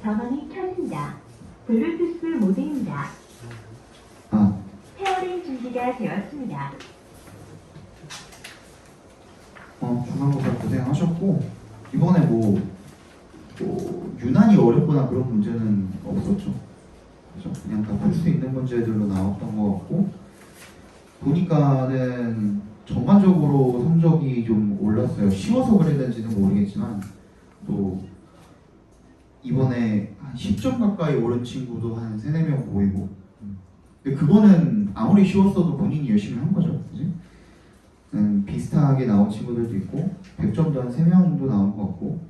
전원이 켜진다. 블루투스 모드입니다. 페어링 준비가 되었습니다. 중간고사 고생하셨고 이번에 뭐 유난히 어렵거나 그런 문제는 없었죠. 그죠? 그냥 다 풀 수 있는 문제들로 나왔던 것 같고 보니까는 전반적으로 성적이 좀 올랐어요. 쉬워서 그랬는지는 모르겠지만 또 이번에 한 10점 가까이 오른 친구도 한 3, 4명 보이고 근데 그거는 아무리 쉬웠어도 본인이 열심히 한 거죠. 그지? 비슷하게 나온 친구들도 있고 100점도 한 3명 정도 나온 것 같고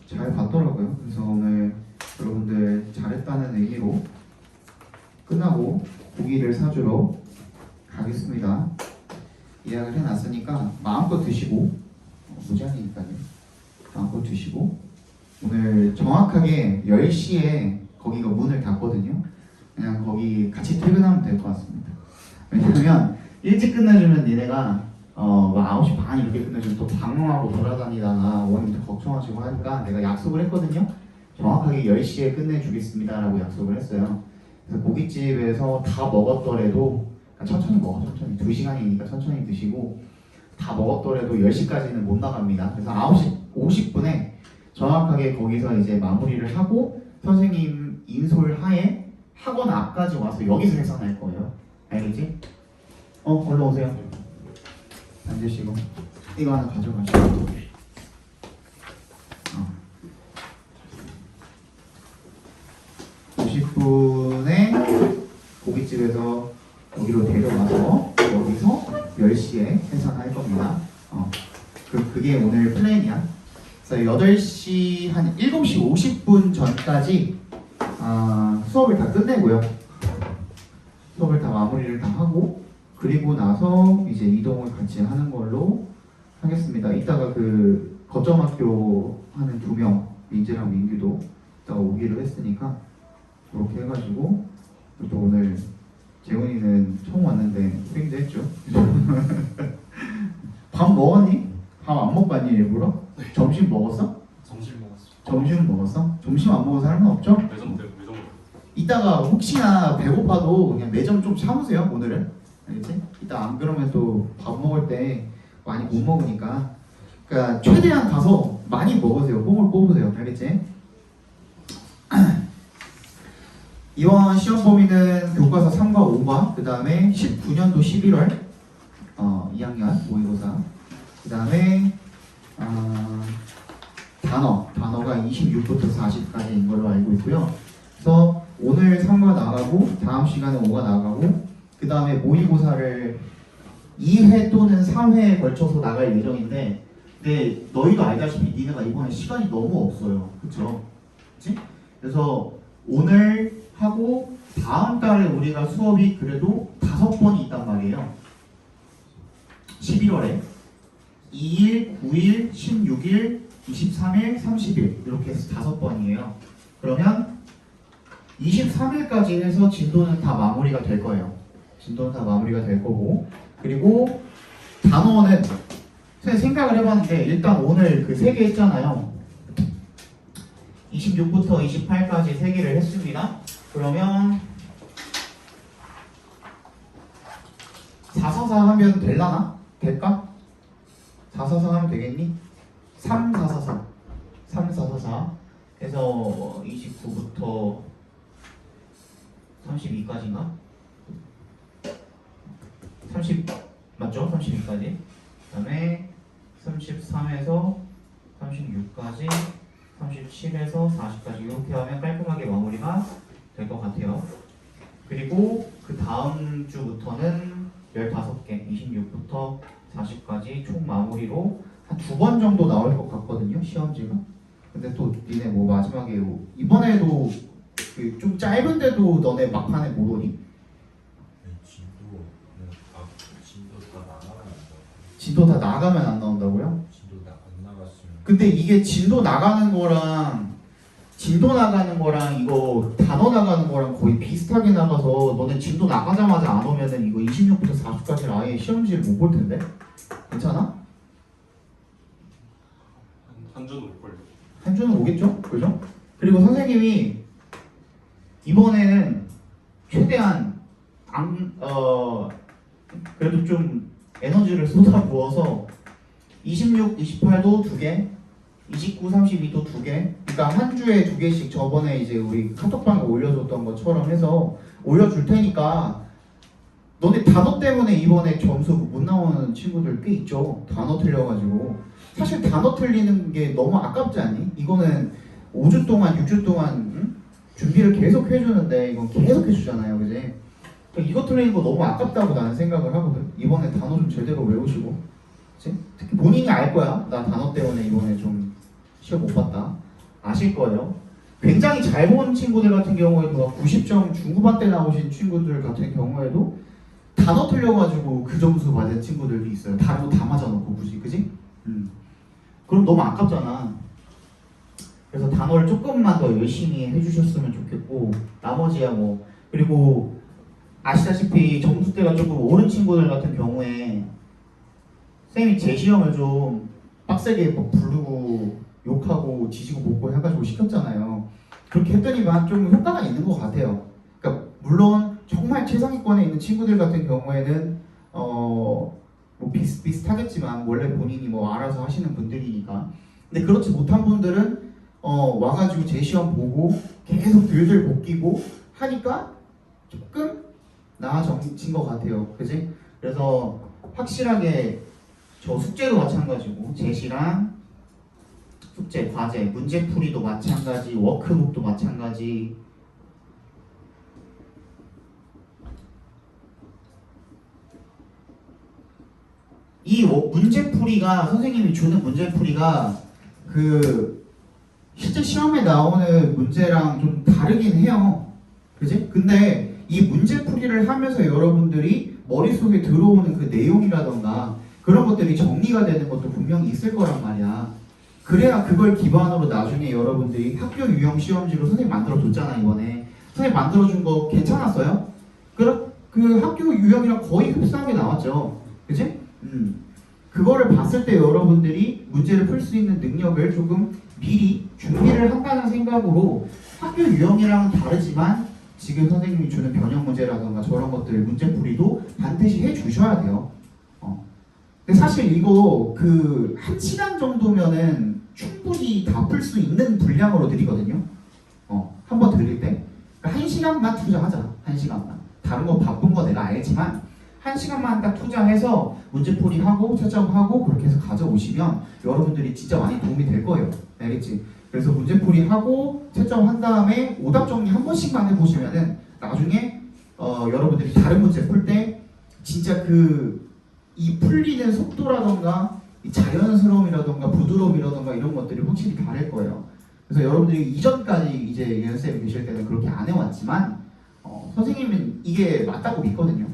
잘 봤더라고요. 그래서 오늘 여러분들 잘했다는 의미로 끝나고 고기를 사주러 가겠습니다. 예약을 해놨으니까 마음껏 드시고 무제한이니까요. 마음껏 드시고 오늘 정확하게 10시에 거기가 문을 닫거든요. 그냥 거기 같이 퇴근하면 될 것 같습니다. 왜냐면 일찍 끝내주면 니네가 9시 반 이렇게 끝내주면 또 방황하고 돌아다니다가 원님도 걱정하시고 하니까 내가 약속을 했거든요. 정확하게 10시에 끝내주겠습니다 라고 약속을 했어요. 그래서 고깃집에서 다 먹었더라도 천천히 먹어. 천천히 2시간이니까 천천히 드시고 다 먹었더라도 10시까지는 못 나갑니다. 그래서 9시 50분에 정확하게 거기서 이제 마무리를 하고 선생님 인솔 하에 학원 앞까지 와서 여기서 해산할 거예요. 알겠지? 얼른 오세요. 앉으시고 이거 하나 가져가시고 50분에 고깃집에서 여기로 데려와서 여기서 10시에 해산할 겁니다. 그게 오늘 플랜이야. 그래서 8시 한 7시 50분 전까지 수업을 다 끝내고요. 수업을 다 마무리를 다 하고 그리고 나서 이제 이동을 같이 하는 걸로 하겠습니다. 이따가 그 거점학교 하는 2명 민지랑 민규도 이따가 오기로 했으니까 그렇게 해가지고 또 오늘 재훈이는 처음 왔는데 프링도 했죠. 밥 먹었니? 밥 안 먹고 왔니 일부러? 네. 점심 먹었어? 점심 먹었어요. 점심 먹었어? 점심 안 먹은 사람은 없죠? 매점. 이따가 혹시나 배고파도 그냥 매점 좀 참으세요 오늘은. 알겠지? 이따 안 그러면 또 밥 먹을 때 많이 못 먹으니까 그러니까 최대한 가서 많이 먹으세요. 뽕을 뽑으세요. 알겠지? 이번 시험 범위는 교과서 3과 5과 그 다음에 19년도 11월 2학년 모의고사 그 다음에 단어가 26부터 40까지인 걸로 알고 있고요. 그래서 오늘 3과 나가고 다음 시간에 5가 나가고 그 다음에 모의고사를 2회 또는 3회에 걸쳐서 나갈 예정인데 근데 너희도 알다시피 니네가 이번에 시간이 너무 없어요. 그쵸? 그치? 그래서 오늘 하고 다음 달에 우리가 수업이 그래도 5번이 있단 말이에요. 11월에 2일, 9일, 16일, 23일, 30일 이렇게 해서 5번이에요. 그러면 23일까지 해서 진도는 다 마무리가 될 거예요. 진도는 다 마무리가 될 거고 그리고 단어는 생각을 해봤는데 일단 오늘 그 3개 했잖아요. 26부터 28까지 3개를 했습니다. 그러면 444 하면 될라나? 될까? 444 하면 되겠니? 3444 3444 해서 29부터 32까지인가? 30 맞죠? 32까지 그 다음에 33에서 36까지 37에서 40까지 이렇게 하면 깔끔하게 마무리가 될 것 같아요. 그리고 그 다음 주부터는 15개 26부터 40까지 총 마무리로 한 2번 정도 나올 것 같거든요. 시험지가. 근데 또 니네 뭐 마지막에 이번에도 그 좀 짧은데도 너네 막판에 못 오니? 진도 다 나가면 안 나온다고요? 진도 안 나갔으면. 근데 이게 진도 나가는 거랑 이거 단어 나가는 거랑 거의 비슷하게 나가서 너네 진도 나가자마자 안 오면은 이거 26부터 40까지 아예 시험지를 못 볼 텐데? 괜찮아? 한 주는 올 걸요. 한 주는 오겠죠? 그죠? 그리고 선생님이 이번에는 최대한 그래도 좀 에너지를 쏟아부어서 26, 28도 2개, 29, 32도 2개, 그러니까 한 주에 2개씩 저번에 이제 우리 카톡방에 올려줬던 것처럼 해서 올려줄 테니까 너네 단어 때문에 이번에 점수 못 나오는 친구들 꽤 있죠. 단어 틀려가지고. 사실 단어 틀리는 게 너무 아깝지 않니? 이거는 5주 동안, 6주 동안 준비를 계속 해주는데 이건 계속 해주잖아요. 그지? 이거 틀리는 거 너무 아깝다고 나는 생각을 하거든. 이번에 단어 좀 제대로 외우시고. 그치? 특히 본인이 알 거야. 나 단어 때문에 이번에 좀 시험 못 봤다. 아실 거예요. 굉장히 잘 본 친구들 같은 경우에도 90점 중후반대 나오신 친구들 같은 경우에도 단어 틀려가지고 그 점수 받은 친구들도 있어요. 다른 거 다 맞아놓고 굳이, 그지? 그럼 너무 아깝잖아. 그래서 단어를 조금만 더 열심히 해주셨으면 좋겠고 나머지야 뭐. 그리고 아시다시피 점수대가 조금 오른 친구들 같은 경우에 쌤이 제 시험을 좀 빡세게 뭐 부르고 욕하고 지지고 볶고 해가지고 시켰잖아요. 그렇게 했더니만 좀 효과가 있는 것 같아요. 그러니까 물론 정말 최상위권에 있는 친구들 같은 경우에는 뭐 비슷하겠지만 원래 본인이 뭐 알아서 하시는 분들이니까. 근데 그렇지 못한 분들은 와가지고 제 시험 보고 계속 들들 볶이고 하니까 조금 나아진 것 같아요. 그지? 그래서 확실하게 저 숙제도 마찬가지고 제시랑 숙제, 과제, 문제풀이도 마찬가지, 워크북도 마찬가지. 이 문제풀이가 선생님이 주는 문제풀이가 그 실제 시험에 나오는 문제랑 좀 다르긴 해요. 그지? 근데 이 문제풀이를 하면서 여러분들이 머릿속에 들어오는 그 내용이라던가 그런 것들이 정리가 되는 것도 분명히 있을 거란 말이야. 그래야 그걸 기반으로 나중에 여러분들이 학교 유형 시험지로 선생님 만들어줬잖아. 이번에 선생님 만들어준 거 괜찮았어요? 그 학교 유형이랑 거의 흡사하게 나왔죠. 그치? 그거를 봤을 때 여러분들이 문제를 풀 수 있는 능력을 조금 미리 준비를 한다는 생각으로 학교 유형이랑은 다르지만 지금 선생님이 주는 변형 문제라던가 저런 것들 문제풀이도 반드시 해주셔야 돼요. 근데 사실 이거 그 1시간 정도면은 충분히 다 풀 수 있는 분량으로 드리거든요. 한번 드릴 때. 그러니까 1시간만 투자하자. 1시간만. 다른 거 바쁜 거 내가 알지만 1시간만 딱 투자해서 문제풀이하고 채점하고 그렇게 해서 가져오시면 여러분들이 진짜 많이 도움이 될 거예요. 알겠지? 그래서 문제풀이하고 채점한 다음에 오답 정리 한 번씩만 해보시면은 나중에 여러분들이 다른 문제 풀 때 진짜 이 풀리는 속도라던가 이 자연스러움이라던가 부드러움이라던가 이런 것들이 확실히 다를 거예요. 그래서 여러분들이 이전까지 이제 연습생이 계실 때는 그렇게 안 해왔지만 선생님은 이게 맞다고 믿거든요.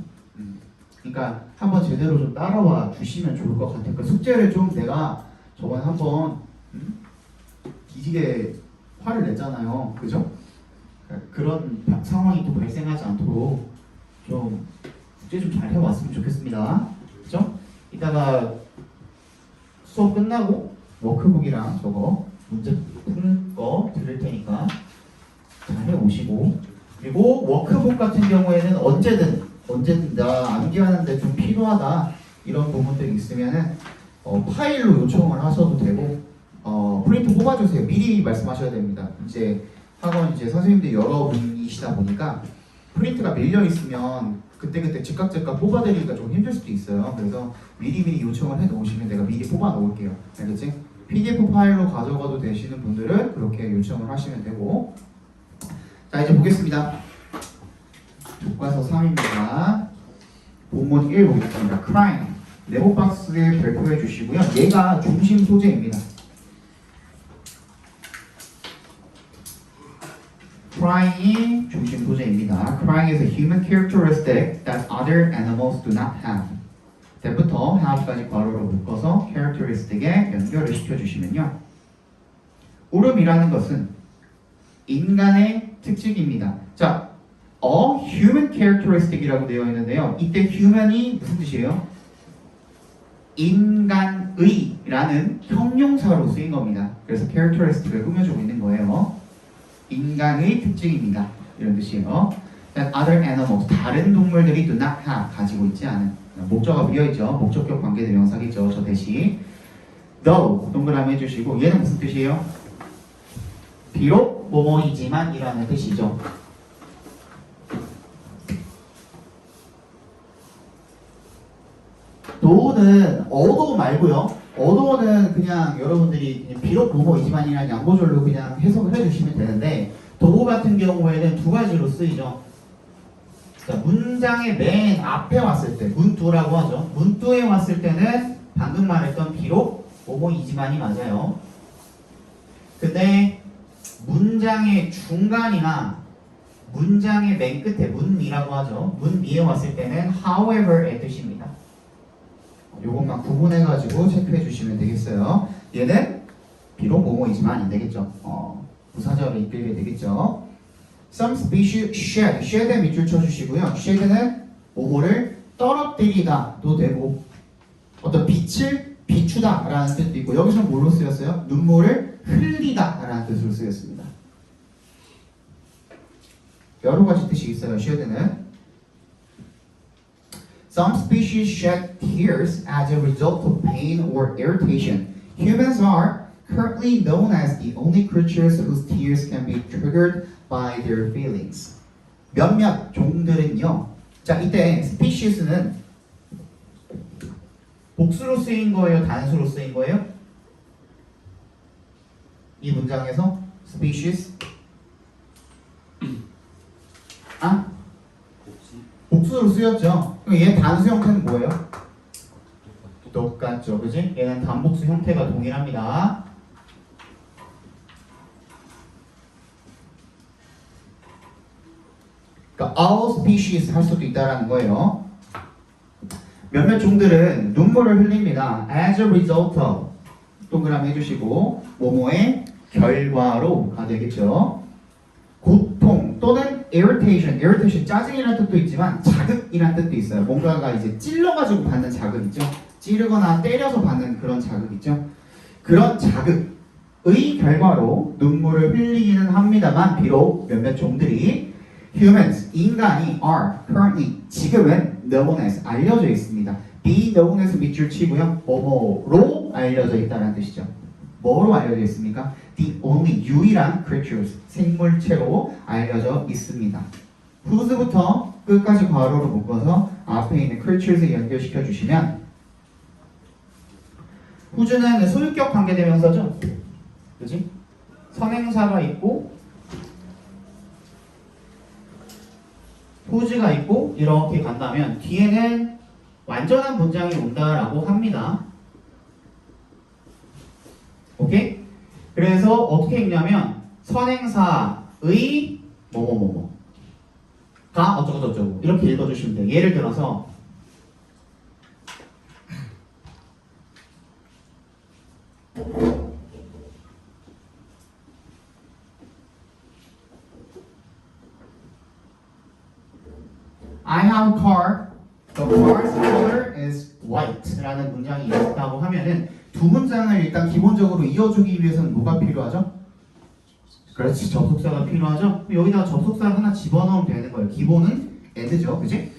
그러니까 한번 제대로 좀 따라와 주시면 좋을 것 같아요. 그러니까 숙제를 좀 내가 저번에 한번 뒤지게 화를 냈잖아요. 그죠? 그러니까 그런 상황이 또 발생하지 않도록 좀 숙제 좀 잘 해왔으면 좋겠습니다. 그죠? 이따가 수업 끝나고 워크북이랑 저거 문제 푸는 거 드릴 테니까 잘 해오시고, 그리고 워크북 같은 경우에는 언제든 나 암기하는데 좀 필요하다 이런 부분들이 있으면은 파일로 요청을 하셔도 되고 프린트 뽑아주세요. 미리 말씀하셔야 됩니다. 이제 학원 이제 선생님들 여러분이시다 보니까 프린트가 밀려 있으면 그때그때 즉각 뽑아드리기가 좀 힘들 수도 있어요. 그래서 미리 요청을 해 놓으시면 내가 미리 뽑아 놓을게요. 알겠지? PDF 파일로 가져가도 되시는 분들은 그렇게 요청을 하시면 되고. 자, 이제 보겠습니다. 교과서 3입니다. 본문 1 보겠습니다. Crying. 네모박스에 발표해 주시고요. 얘가 중심 소재입니다. Crying이 중심 소재입니다. Crying is a human characteristic that other animals do not have. 때부터 have까지 괄호로 묶어서 characteristic에 연결을 시켜주시면요. 울음이라는 것은 인간의 특징입니다. 자, a human characteristic이라고 되어 있는데요. 이때 human이 무슨 뜻이에요? 인간의라는 형용사로 쓰인 겁니다. 그래서 characteristic을 꾸며주고 있는 거예요. 인간의 특징입니다. 이런 뜻이에요. That other animals, 다른 동물들이 do not have, 가지고 있지 않은. 목적어 비어있죠. 목적격 관계대명사겠죠. 저 대신 though 동그라미 해주시고 얘는 무슨 뜻이에요? 비록 뭐뭐이지만 이라는 뜻이죠. though는 although 말고요. although는 그냥 여러분들이 그냥 비록 뭐뭐이지만이라는 양보절로 그냥 해석을 해주시면 되는데 though 같은 경우에는 두 가지로 쓰이죠. 자, 문장의 맨 앞에 왔을 때 문두라고 하죠. 문두에 왔을 때는 방금 말했던 비록 뭐뭐이지만이 맞아요. 근데 문장의 중간이나 문장의 맨 끝에 문미라고 하죠. 문미에 왔을 때는 however의 뜻입니다. 요것만 구분해가지고 체크해 주시면 되겠어요. 얘는 비록 뭐뭐이지만 안 되겠죠. 부사절에 이끌게 되겠죠. Some species shed, shed에 밑줄 쳐주시고요. shed는 뭐뭐를 떨어뜨리다도 되고 어떤 빛을 비추다 라는 뜻도 있고 여기서 뭘로 쓰였어요? 눈물을 흘리다 라는 뜻으로 쓰였습니다. 여러 가지 뜻이 있어요. shed는 Some species shed tears as a result of pain or irritation. Humans are currently known as the only creatures whose tears can be triggered by their feelings. 몇몇 종들은요. 자, 이때 species는 복수로 쓰인 거예요? 단수로 쓰인 거예요? 이 문장에서 species 복수로 쓰였죠. 그럼 얘 단수 형태는 뭐예요? 똑같죠, 그지? 얘는 단복수 형태가 동일합니다. 그러니까 all species 할 수도 있다라는 거예요. 몇몇 종들은 눈물을 흘립니다. As a result of 동그라미 해주시고 뭐뭐의 결과로가 되겠죠. 고통 또는 irritation 짜증이라는 뜻도 있지만 자극이라는 뜻도 있어요. 뭔가가 이제 찔러가지고 받는 자극 있죠. 찌르거나 때려서 받는 그런 자극 있죠. 그런 자극의 결과로 눈물을 흘리기는 합니다만 비록 몇몇 종들이 humans, 인간이 are currently 지금은 known as 알려져 있습니다. be known as 밑줄 치고요. 뭐뭐로 알려져 있다는 뜻이죠. 뭐로 알려져 있습니까? The only 유일한 creatures 생물체로 알려져 있습니다. whose부터 끝까지 괄호로 묶어서 앞에 있는 creatures에 연결시켜 주시면 whose는 소유격 관계대명사죠. 그지? 선행사가 있고 whose가 있고 이렇게 간다면 뒤에는 완전한 문장이 온다라고 합니다. 오케이? 그래서 어떻게 읽냐면 선행사의 뭐뭐뭐뭐가 어쩌고저쩌고 이렇게 읽어주시면 돼요. 예를 들어서 I have a car. The car's color is white 라는 문장이 있다고 하면은 두 문장을 일단 기본적으로 이어주기 위해서는 뭐가 필요하죠? 그렇지, 접속사가 필요하죠? 여기다가 접속사를 하나 집어넣으면 되는 거예요. 기본은 and죠, 그지?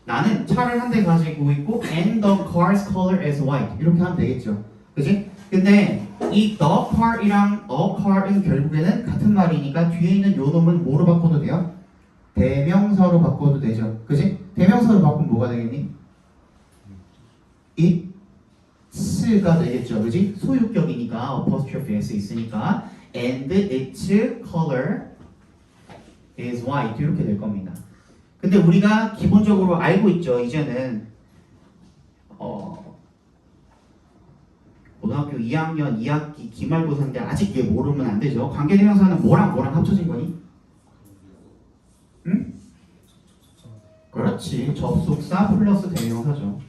나는 차를 한 대 가지고 있고 and the car's color is white 이렇게 하면 되겠죠, 그지? 근데 이 the car이랑 a car은 결국에는 같은 말이니까 뒤에 있는 요 놈은 뭐로 바꿔도 돼요? 대명사로 바꿔도 되죠, 그지? 대명사로 바꾸면 뭐가 되겠니? it's가 되겠죠, 그지? 소유격이니까 apostrophe s 있으니까 and its color is white 이렇게 될 겁니다. 근데 우리가 기본적으로 알고 있죠. 이제는 고등학교 2학년 2학기 기말고사인데 아직 얘 모르면 안 되죠. 관계대명사는 뭐랑 뭐랑 합쳐진 거니? 응? 그렇지. 접속사 플러스 대명사죠.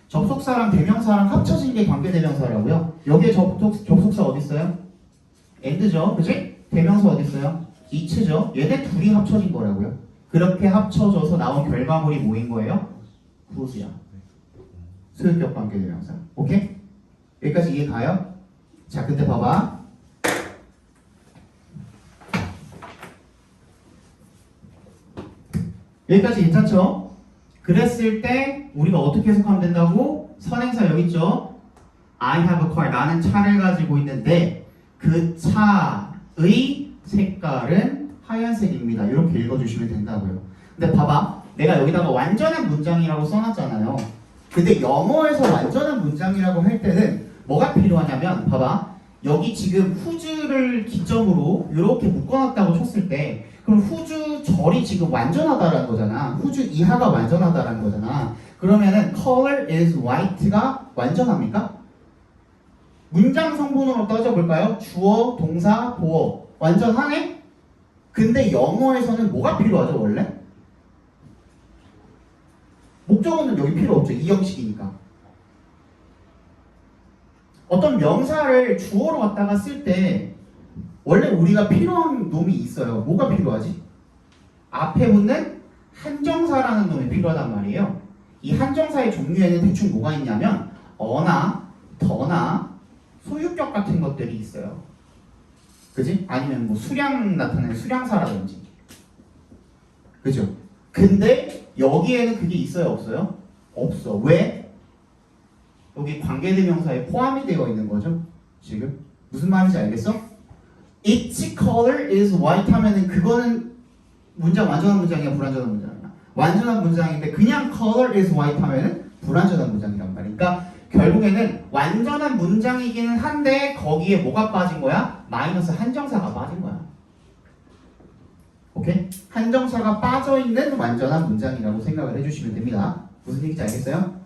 접속사랑 대명사랑 합쳐진 게 관계대명사라고요. 여기에 접속사 어디 있어요? and죠, 그지? 대명사 어디 있어요? it죠. 얘네 둘이 합쳐진 거라고요. 그렇게 합쳐져서 나온 결과물이 뭐인 거예요? whose야. 소유격 관계대명사. 오케이? 여기까지 이해 가요? 자, 근데 봐봐. 여기까지 괜찮죠? 그랬을 때 우리가 어떻게 해석하면 된다고? 선행사 여기 있죠? I have a car. 나는 차를 가지고 있는데 그 차의 색깔은 하얀색입니다. 이렇게 읽어주시면 된다고요. 근데 봐봐. 내가 여기다가 완전한 문장이라고 써놨잖아요. 근데 영어에서 완전한 문장이라고 할 때는 뭐가 필요하냐면 봐봐. 여기 지금 who's를 기점으로 이렇게 묶어놨다고 쳤을 때 그럼 whose 절이 지금 완전하다라는 거잖아. whose 이하가 완전하다라는 거잖아. 그러면은 color is white가 완전합니까? 문장 성분으로 따져볼까요? 주어, 동사, 보어 완전하네? 근데 영어에서는 뭐가 필요하죠 원래? 목적어는 여기 필요 없죠. 이 형식이니까. 어떤 명사를 주어로 갖다가 쓸 때 원래 우리가 필요한 놈이 있어요. 뭐가 필요하지? 앞에 붙는 한정사라는 놈이 필요하단 말이에요. 이 한정사의 종류에는 대충 뭐가 있냐면 어나, 더나, 소유격 같은 것들이 있어요. 그지? 아니면 뭐 수량 나타내는 수량사라든지. 그죠? 근데 여기에는 그게 있어요? 없어요? 없어. 왜? 여기 관계대명사에 포함이 되어 있는 거죠. 지금 무슨 말인지 알겠어? Its color is white 하면은 그거는 문장 완전한 문장이야, 불완전한 문장이야? 완전한 문장인데 그냥 color is white 하면은 불완전한 문장이란 말이야. 그러니까 결국에는 완전한 문장이기는 한데 거기에 뭐가 빠진 거야? 마이너스 한정사가 빠진 거야. 오케이? 한정사가 빠져있는 완전한 문장이라고 생각을 해주시면 됩니다. 무슨 얘기인지 알겠어요?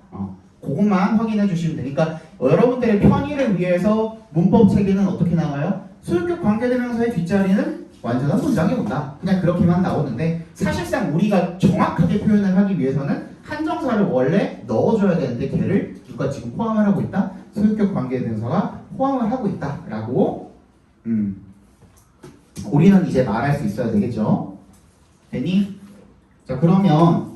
그것만 확인해 주시면 되니까 여러분들의 편의를 위해서 문법 체계는 어떻게 나와요? 소유격 관계대명사의 뒷자리는 완전한 문장이 온다. 그냥 그렇게만 나오는데 사실상 우리가 정확하게 표현을 하기 위해서는 한정사를 원래 넣어줘야 되는데 걔를 누가 지금 포함을 하고 있다? 소유격 관계대명사가 포함을 하고 있다라고 우리는 이제 말할 수 있어야 되겠죠? 됐니? 자 그러면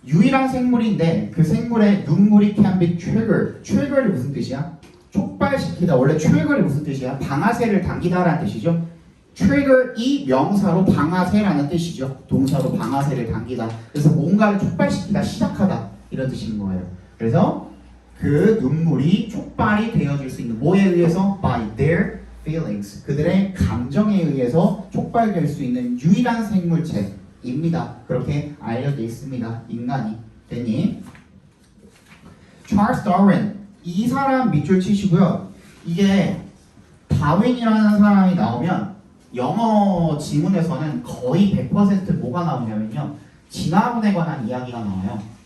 유일한 생물인데 그 생물의 눈물이 can be triggered. trigger이 무슨 뜻이야? 촉발시키다. 원래 trigger이 무슨 뜻이야? 방아쇠를 당기다라는 뜻이죠. trigger이 명사로 방아쇠라는 뜻이죠. 동사로 방아쇠를 당기다. 그래서 뭔가를 촉발시키다, 시작하다 이런 뜻인 거예요. 그래서 그 눈물이 촉발이 되어질 수 있는 뭐에 의해서? by their feelings. 그들의 감정에 의해서 촉발될 수 있는 유일한 생물체입니다. 그렇게 알려져 있습니다. 인간이. 됐니? 찰스 다윈. 이 사람 밑줄 치시고요. 이게 다윈이라는 사람이 나오면 영어 지문에서는 거의 100% 뭐가 나오냐면요. 진화론에 관한 이야기가 나와요.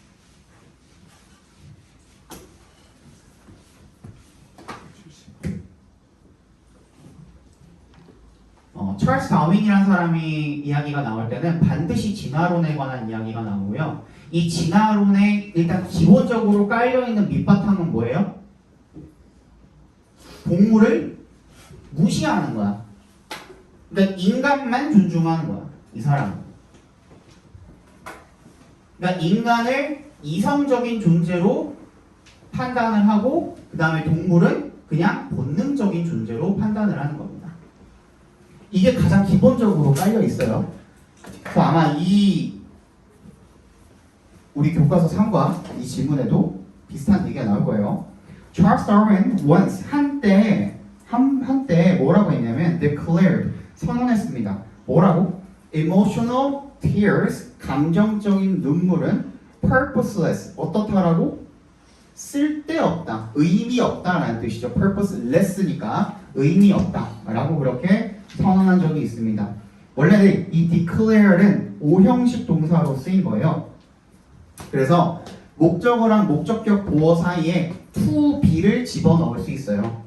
찰스 다윈이라는 사람이 이야기가 나올 때는 반드시 진화론에 관한 이야기가 나오고요. 이 진화론에 일단 기본적으로 깔려있는 밑바탕은 뭐예요? 동물을 무시하는 거야. 그러니까 인간만 존중하는 거야. 이 사람은. 그러니까 인간을 이성적인 존재로 판단을 하고 그 다음에 동물은 그냥 본능적인 존재로 판단을 하는 겁니다. 이게 가장 기본적으로 깔려 있어요. 그래서 아마 우리 교과서 3과 이 지문에도 비슷한 얘기가 나올 거예요. Charles Darwin once 한때 뭐라고 했냐면 declared 선언했습니다. 뭐라고? Emotional tears 감정적인 눈물은 purposeless 어떻다라고? 쓸데없다, 의미 없다라는 뜻이죠. purposeless니까 의미 없다라고 그렇게 선언한 적이 있습니다. 원래는 이 declare는 오형식 동사로 쓰인 거예요. 그래서 목적어랑 목적격 보어 사이에 to be를 집어넣을 수 있어요.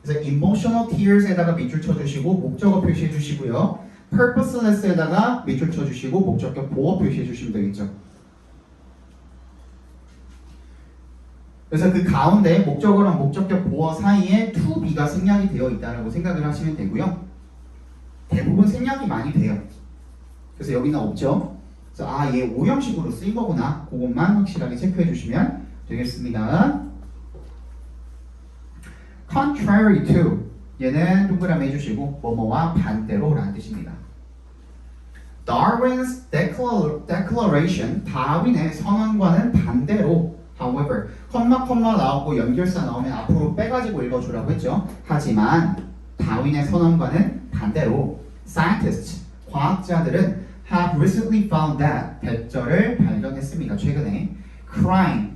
그래서 emotional tears에다가 밑줄 쳐주시고 목적어 표시해 주시고요. purposeless에다가 밑줄 쳐주시고 목적격 보어 표시해 주시면 되겠죠. 그래서 그 가운데 목적어랑 목적격 보어 사이에 to be가 생략이 되어 있다고 생각을 하시면 되고요. 대부분 생략이 많이 돼요. 그래서 여기는 없죠. 그래서 얘 오형식으로 쓰인 거구나. 그것만 확실하게 체크해 주시면 되겠습니다. contrary to 얘는 동그라미 해주시고 뭐뭐와 반대로 라는 뜻입니다. Darwin's declaration 다윈의 선언과는 반대로 however 컴마 나오고 연결사 나오면 앞으로 빼가지고 읽어주라고 했죠. 하지만 다윈의 선언과는 반대로 scientists 과학자들은 have recently found that 대절을 발견했습니다. 최근에 crime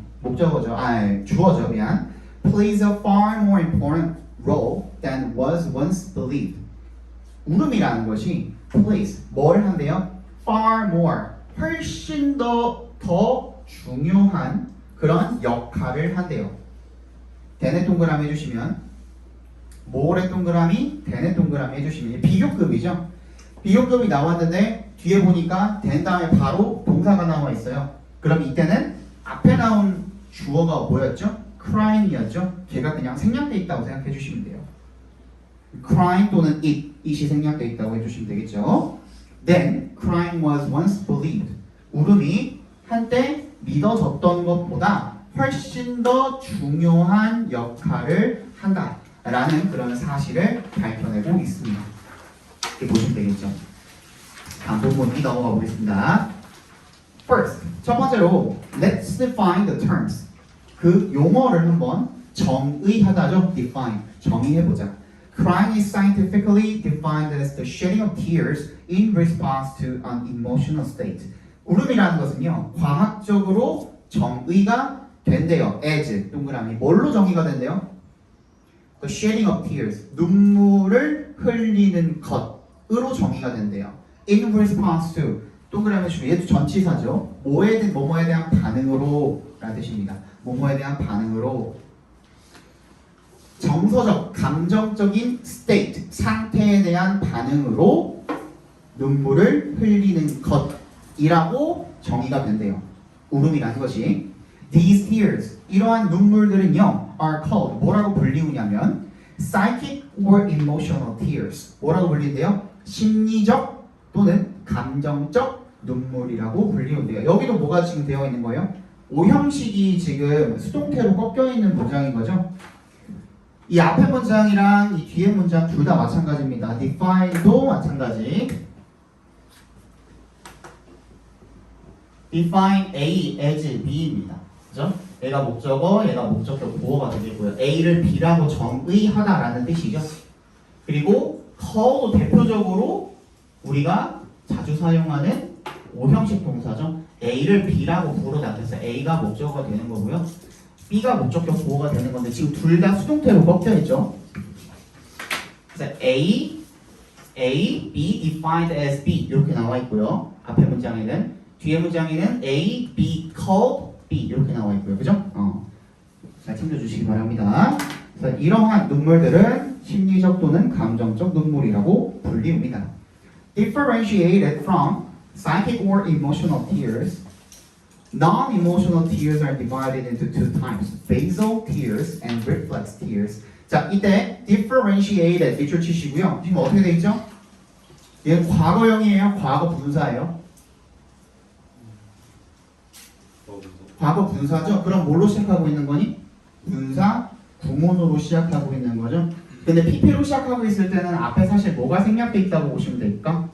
주어죠 미안 plays a far more important role than was once believed. 울음이라는 것이 plays 뭘 한대요? far more 훨씬 더 중요한 그런 역할을 한대요. 대내 동그라미 해주시면 모래 동그라미 대내 동그라미 해주시면 비교급이죠. 비교급이 나왔는데 뒤에 보니까 된 다음에 바로 동사가 나와 있어요. 그럼 이때는 앞에 나온 주어가 뭐였죠? crime이었죠. 걔가 그냥 생략돼 있다고 생각해 주시면 돼요. crime 또는 it이 생략돼 있다고 해주시면 되겠죠. Then crime was once believed. 울음이 한때 믿어졌던 것보다 훨씬 더 중요한 역할을 한다라는 그런 사실을 밝혀내고 있습니다. 이렇게 보시면 되겠죠. 다음 부분이 넘어가 보겠습니다. First, 첫 번째로 let's define the terms. 그 용어를 한번 정의하다죠. define, 정의해보자. Crying is scientifically defined as the shedding of tears in response to an emotional state. 울음이라는 것은요, 과학적으로 정의가 된대요. as, 동그라미. 뭘로 정의가 된대요? The shedding of tears. 눈물을 흘리는 것으로 정의가 된대요. In response to, 동그라미 주고 얘도 전치사죠. 뭐뭐에 대한 반응으로 라는 뜻입니다. 뭐뭐에 대한 반응으로 정서적, 감정적인 state, 상태에 대한 반응으로 눈물을 흘리는 것이라고 정의가 된대요. 울음이라는 것이. These tears, 이러한 눈물들은요, are called, 뭐라고 불리우냐면 psychic or emotional tears. 뭐라고 불리는데요? 심리적 또는 감정적 눈물이라고 불리운데요. 여기도 뭐가 지금 되어 있는 거예요? 오형식이 지금 수동태로 꺾여 있는 문장인 거죠. 이 앞에 문장이랑 이 뒤에 문장 둘 다 마찬가지입니다. define도 마찬가지. define A as B입니다. 그죠? 얘가 목적어, 얘가 목적격 보어가 되겠고요. A를 B라고 정의하다라는 뜻이죠. 그리고 call도 대표적으로 우리가 자주 사용하는 오형식 동사죠. A를 B라고 부르다. 그래서 A가 목적어가 되는 거고요. B가 목적격 보어가 되는 건데 지금 둘 다 수동태로 꺾여 있죠. 그래서 A, B defined as B 이렇게 나와 있고요. 앞에 문장에는 뒤에 문장에는 A, B called B 이렇게 나와 있고요. 그죠? 잘 챙겨주시기 바랍니다. 그래서 이러한 눈물들은 심리적 또는 감정적 눈물이라고 불리웁니다. Differentiated from psychic or emotional tears, non-emotional tears are divided into two types, basal tears and reflex tears. 자, 이때 differentiated 밑줄 치시고요. 지금 어떻게 돼 있죠? 얘는 과거형이에요? 과거 분사예요? 과거 분사죠? 그럼 뭘로 시작하고 있는 거니? 분사, 구문으로 시작하고 있는 거죠? 근데 PP로 시작하고 있을 때는 앞에 사실 뭐가 생략돼 있다고 보시면 될까?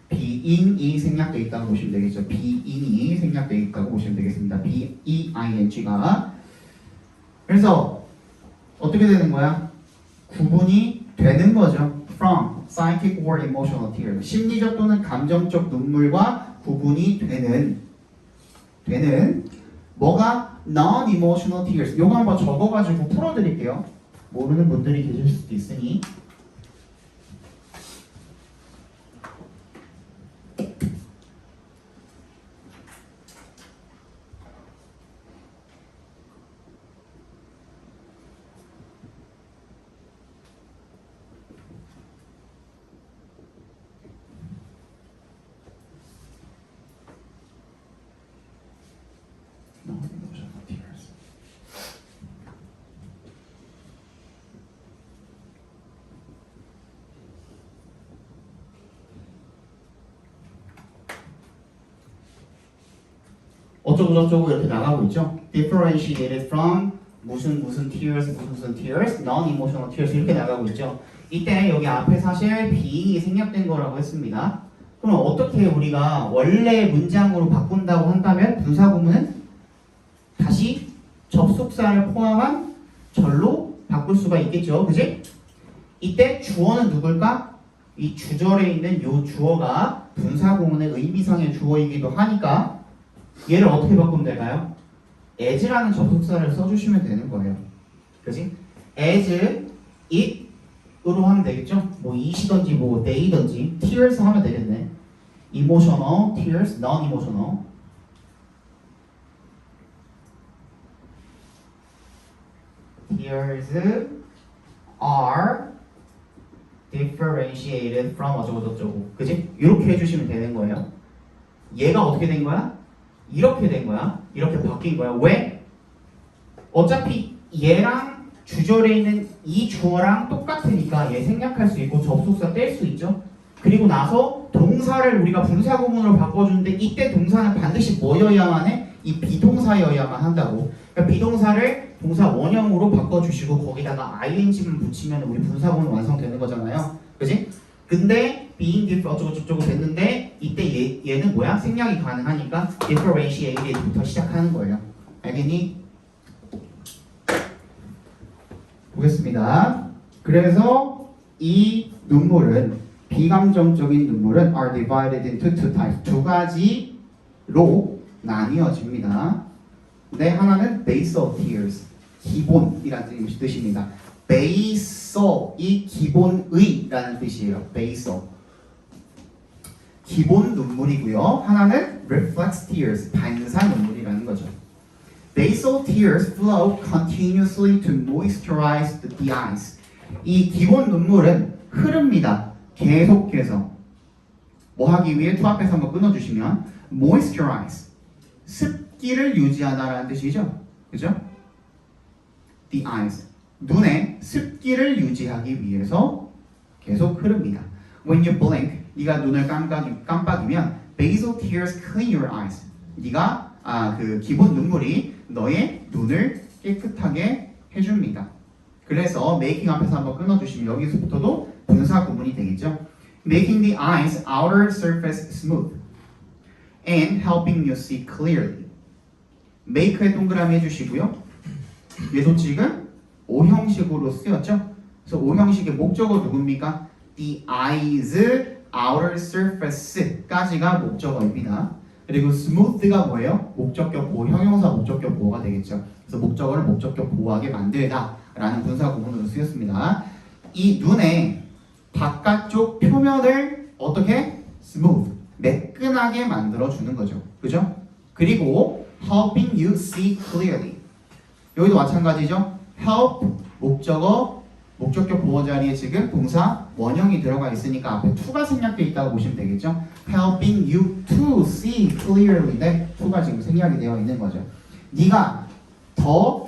비인이 생략돼 있다고 보시면 되겠죠. 비인이 생략돼 있다고 보시면 되겠습니다. B-E-I-N-G가. 그래서 어떻게 되는 거야? 구분이 되는 거죠. From psychic or emotional tears. 심리적 또는 감정적 눈물과 구분이 되는 뭐가 non-emotional tears. 요거 한번 적어가지고 풀어드릴게요. 모르는 분들이 계실 수도 있으니. non-emotional tears. 어쩌고 저쩌고 이렇게 나가고 있죠. Differentiated from 무슨 tears, 무슨 tears, non-emotional tears 이렇게 나가고 있죠. 이때 여기 앞에 사실 being이 생략된 거라고 했습니다. 그럼 어떻게 우리가 원래 문장으로 바꾼다고 한다면 분사구문은 다시 접속사를 포함한 절로 바꿀 수가 있겠죠. 그지? 이때 주어는 누굴까? 이 주절에 있는 요 주어가 분사구문의 의미상의 주어이기도 하니까 얘를 어떻게 바꾸면 될까요? as라는 접속사를 써주시면 되는 거예요. 그지? as, it 으로 하면 되겠죠? 뭐 it이든지 뭐 they든지 tears 하면 되겠네. emotional, tears, non-emotional. Tears are differentiated from 어쩌고저쩌고. 그지? 이렇게 해주시면 되는 거예요. 얘가 어떻게 된 거야? 이렇게 된 거야. 이렇게 바뀐 거야. 왜? 어차피 얘랑 주절에 있는 이 주어랑 똑같으니까 얘 생략할 수 있고 접속사 뗄 수 있죠. 그리고 나서 동사를 우리가 분사구문으로 바꿔주는데 이때 동사는 반드시 뭐여야만 해? 이 비동사여야만 한다고. 그러니까 비동사를 동사 원형으로 바꿔주시고 거기다가 ing만 붙이면 우리 분사구문 완성되는 거잖아요. 그지? 근데 being different 어쩌고저쩌고 됐는데 이때 얘는 뭐야? 생략이 가능하니까 differentiated부터 시작하는 거예요. 알겠니? 보겠습니다. 그래서 이 눈물은 비감정적인 눈물은 are divided into two types. 두 가지로 나뉘어집니다. 네, 하나는 basal tears, 기본이라는 뜻입니다. basal이 기본의라는 뜻이에요. basal. 기본 눈물이고요. 하나는 reflex tears, 반사 눈물이라는 거죠. Basal tears flow continuously to moisturize the eyes. 이 기본 눈물은 흐릅니다. 계속해서 뭐 하기 위해 to 앞에서 한번 끊어주시면 moisturize, 습기를 유지하다라는 뜻이죠. 그죠? The eyes, 눈에 습기를 유지하기 위해서 계속 흐릅니다. When you blink, 네가 눈을 깜빡이면 basal tears clean your eyes. 네가 그 기본 눈물이 너의 눈을 깨끗하게 해줍니다. 그래서 making 앞에서 한번 끊어주시면 여기서부터도 분사 구문이 되겠죠. Making the eyes outer surface smooth and helping you see clearly. make에 동그라미 해주시고요. 얘도 지금 오형식으로 쓰였죠. 그래서 오형식의 목적어 누굽니까? The eyes outer surface까지가 목적어입니다. 그리고 smooth가 뭐예요? 목적격 보호, 형용사 목적격 보호가 되겠죠. 그래서 목적어를 목적격 보호하게 만들다 라는 분사 구문으로 쓰였습니다. 이 눈의 바깥쪽 표면을 어떻게? smooth, 매끈하게 만들어주는 거죠. 그죠? 그리고 helping you see clearly. 여기도 마찬가지죠. help, 목적어, 목적격 보호 자리에 지금 동사 원형이 들어가 있으니까 앞에 to가 생략되어 있다고 보시면 되겠죠. helping you to see clearly. 네, to가 지금 생략이 되어 있는 거죠. 네가 더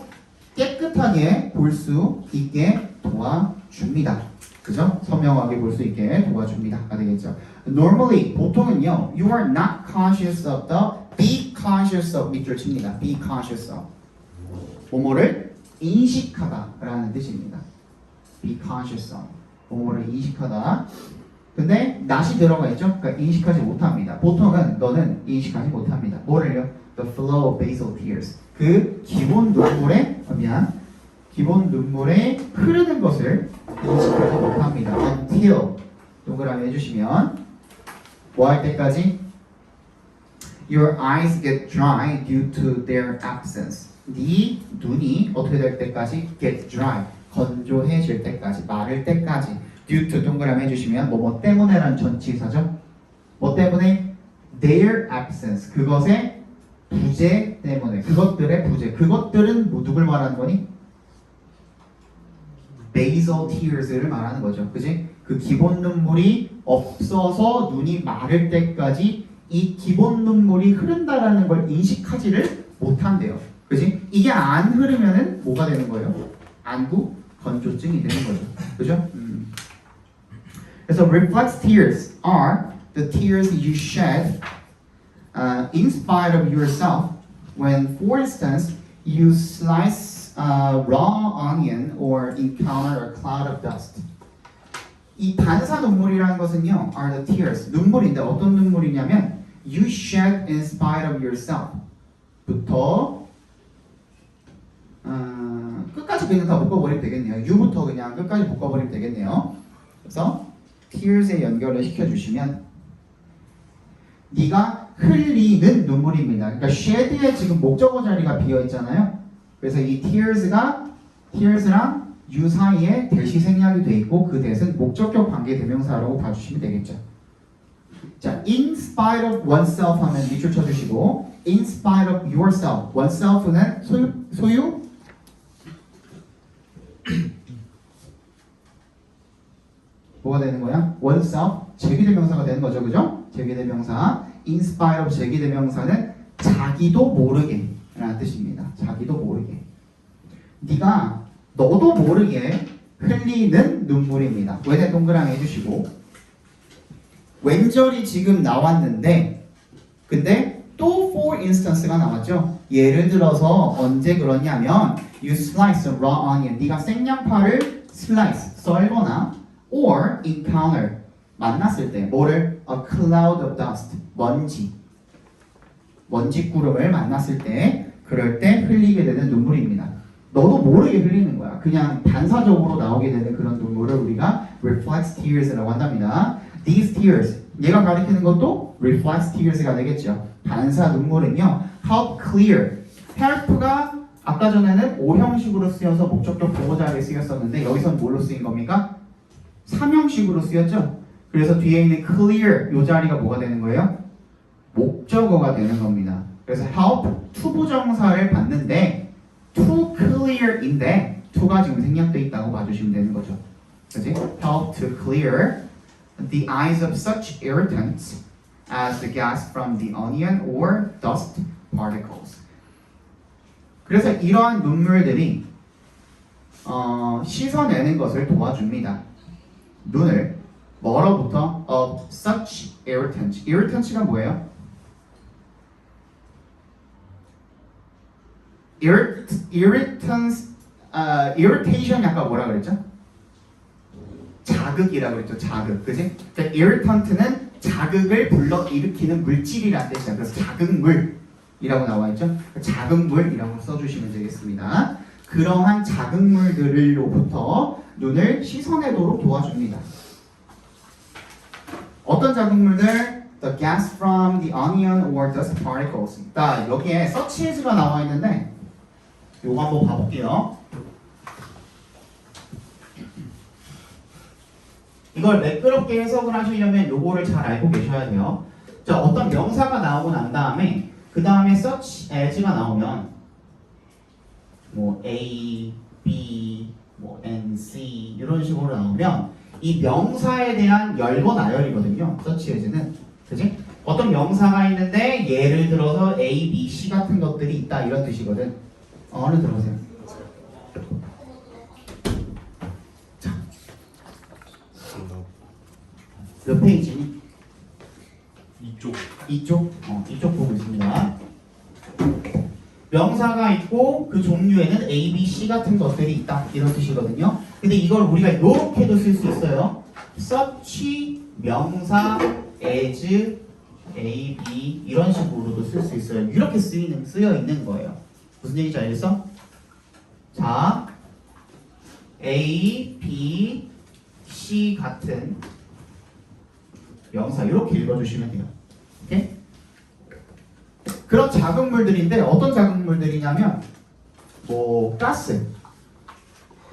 깨끗하게 볼 수 있게 도와줍니다. 그죠? 선명하게 볼 수 있게 도와줍니다가 되겠죠. Normally, 보통은요, you are not conscious of the, be conscious of 밑줄 칩니다. be conscious of. 뭐뭐를 인식하다라는 뜻입니다. be conscious of. 뭐뭐를 인식하다. 근데 not이 들어가 있죠? 그러니까 인식하지 못합니다. 보통은 너는 인식하지 못합니다. 뭐를요? The flow of basal tears. 그 기본 눈물에 흐르는 것을 인식하지 못합니다. Until 동그라미 해주시면 뭐 할 때까지? Your eyes get dry due to their absence. 네 눈이 어떻게 될 때까지? Get dry. 건조해질 때까지, 마를 때까지. due to 동그라미 해주시면 뭐 때문에라는 전치사죠. 뭐 때문에? Their absence. 그것의 부재 때문에. 그것들의 부재. 그것들은 뭐 누굴 말하는 거니? basal tears를 말하는 거죠. 그지? 그 기본 눈물이 없어서 눈이 마를 때까지 이 기본 눈물이 흐른다라는 걸 인식하지를 못한대요. 그지? 이게 안 흐르면은 뭐가 되는 거예요? 안구 건조증이 되는 거죠. 그죠? 그래서 reflex tears are the tears you shed in spite of yourself when, for instance, you slice raw onion or encounter a cloud of dust. 이 반사 눈물이라는 것은요, are the tears. 눈물인데 어떤 눈물이냐면 you shed in spite of yourself. 부터 끝까지 그냥 다 묶어버리면 되겠네요. you부터 그냥 끝까지 묶어버리면 되겠네요. 그래서 tears에 연결을 시켜주시면 네가 흘리는 눈물입니다. 그러니까 shed의 지금 목적어 자리가 비어 있잖아요. 그래서 이 tears랑 you 사이에 대시 생략이 돼 있고 그 대신 목적격 관계 대명사라고 봐주시면 되겠죠. 자, in spite of oneself 하면 밑줄 쳐주시고 in spite of yourself. oneself는 소유? 뭐가 되는 거야? oneself 제기대명사가 되는 거죠, 그죠? 제기대명사. in spite of 제기대명사는 자기도 모르게 라는 뜻입니다. 자기도 모르게. 네가 너도 모르게 흘리는 눈물입니다. 왜냐 동그라미 해주시고 왼절이 지금 나왔는데 근데 또 for instance가 나왔죠. 예를 들어서 언제 그러냐면 you slice a raw onion. 네가 생양파를 slice 썰거나 or encounter 만났을 때 뭐를 a cloud of dust 먼지 구름을 만났을 때 그럴 때 흘리게 되는 눈물입니다. 너도 모르게 흘리는 거야. 그냥 반사적으로 나오게 되는 그런 눈물을 우리가 reflex tears라고 한답니다. These tears, 얘가 가리키는 것도 reflex tears가 되겠죠. 반사 눈물은요, help clear. help가 아까 전에는 O형식으로 쓰여서 목적격 보호자에 쓰였었는데 여기서는 뭘로 쓰인 겁니까? 3형식으로 쓰였죠. 그래서 뒤에 있는 clear 이 자리가 뭐가 되는 거예요? 목적어가 되는 겁니다. 그래서 help 투부정사를 받는데 to clear인데 to가 지금 생략돼 있다고 봐주시면 되는 거죠. 그렇지? Help to clear the eyes of such irritants as the gas from the onion or dust particles. 그래서 이러한 눈물들이 씻어내는 것을 도와줍니다. 눈을 뭐로부터? of such irritants. irritants가 뭐예요? irritation 아까 뭐라 그랬죠? 자극이라고 그랬죠. 자극, 그지? 그러니까 irritant는 자극을 불러일으키는 물질이라는 뜻이야. 그래서 자극물이라고 나와 있죠. 자극물이라고 써주시면 되겠습니다. 그러한 자극물들로부터 눈을 씻어내도록 도와줍니다. 어떤 자극물들? The gas from the onion or dust particles. 자, 여기에 such as가 나와 있는데 요거 한번 봐볼게요. 이걸 매끄럽게 해석을 하시려면 요거를 잘 알고 계셔야 돼요. 자, 어떤 명사가 나오고 난 다음에 그 다음에 such as가 나오면 뭐 A, B, 뭐 N, C 이런 식으로 나오면 이 명사에 대한 열거 나열이거든요. such as는, 그지? 어떤 명사가 있는데 예를 들어서 A, B, C 같은 것들이 있다 이런 뜻이거든. 얼른 들어보세요. 자, 몇 페이지니? 이쪽 보고 있습니다. 명사가 있고 그 종류에는 A, B, C 같은 것들이 있다 이런 뜻이거든요. 근데 이걸 우리가 이렇게도 쓸 수 있어요. such 명사 as A, B 이런 식으로도 쓸 수 있어요. 이렇게 쓰여 있는 거예요. 무슨 얘기인지 알겠어? 자, A, B, C 같은 명사 이렇게 읽어주시면 돼요. 오케이? 그런 자극물들인데 어떤 자극물들이냐면 뭐 가스,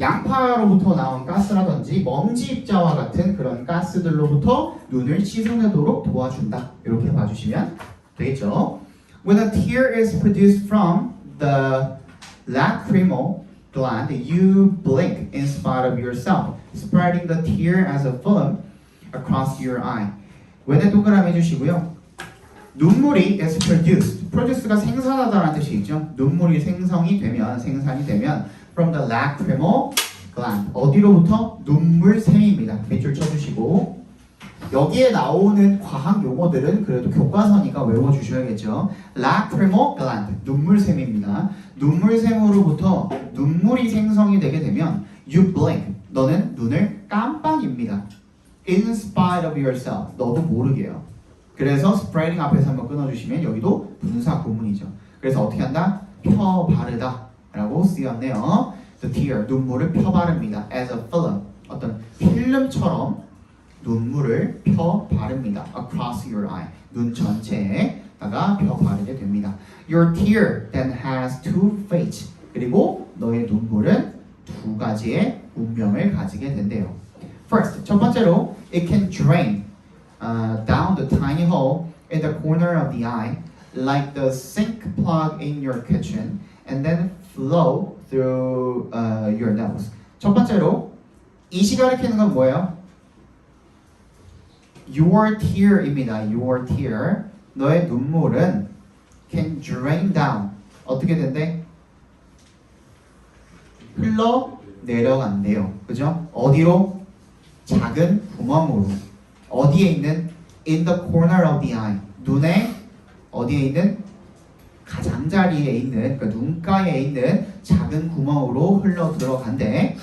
양파로부터 나온 가스라든지 먼지 입자와 같은 그런 가스들로부터 눈을 씻어내도록 도와준다. 이렇게 봐주시면 되겠죠. When a tear is produced from the lacrimal gland, you blink in spite of yourself, spreading the tear as a film across your eye. 왼에 동그라미 해주시고요. 눈물이 is produced. produce가 생산하다라는 뜻이 있죠. 눈물이 생산이 되면 from the lacrimal gland. 어디로부터? 눈물샘입니다. 밑줄 쳐주시고 여기에 나오는 과학 용어들은 그래도 교과서니까 외워주셔야겠죠. lacrimal gland, 눈물샘입니다. 눈물샘으로부터 눈물이 생성이 되게 되면 you blink, 너는 눈을 깜빡입니다. In spite of yourself, 너도 모르게요. 그래서 spreading 앞에서 한번 끊어주시면 여기도 분사 구문이죠. 그래서 어떻게 한다? 펴 바르다 라고 쓰였네요. The tear, 눈물을 펴 바릅니다. As a film, 어떤 필름처럼 눈물을 펴 바릅니다. Across your eye, 눈 전체에다가 펴 바르게 됩니다. Your tear then has two fates. 그리고 너의 눈물은 두 가지의 운명을 가지게 된대요. First, 첫 번째로 it can drain down the tiny hole in the corner of the eye like the sink plug in your kitchen and then flow through your nose. 첫 번째로 이시 가리키는 건 뭐예요? Your tear입니다. Your tear. 너의 눈물은 can drain down. 어떻게 된대? 흘러 내려간대요. 그죠? 어디로? 작은 구멍으로. 어디에 있는? In the corner of the eye. 눈의 어디에 있는? 가장자리에 있는, 그러니까 눈가에 있는 작은 구멍으로 흘러 들어간대.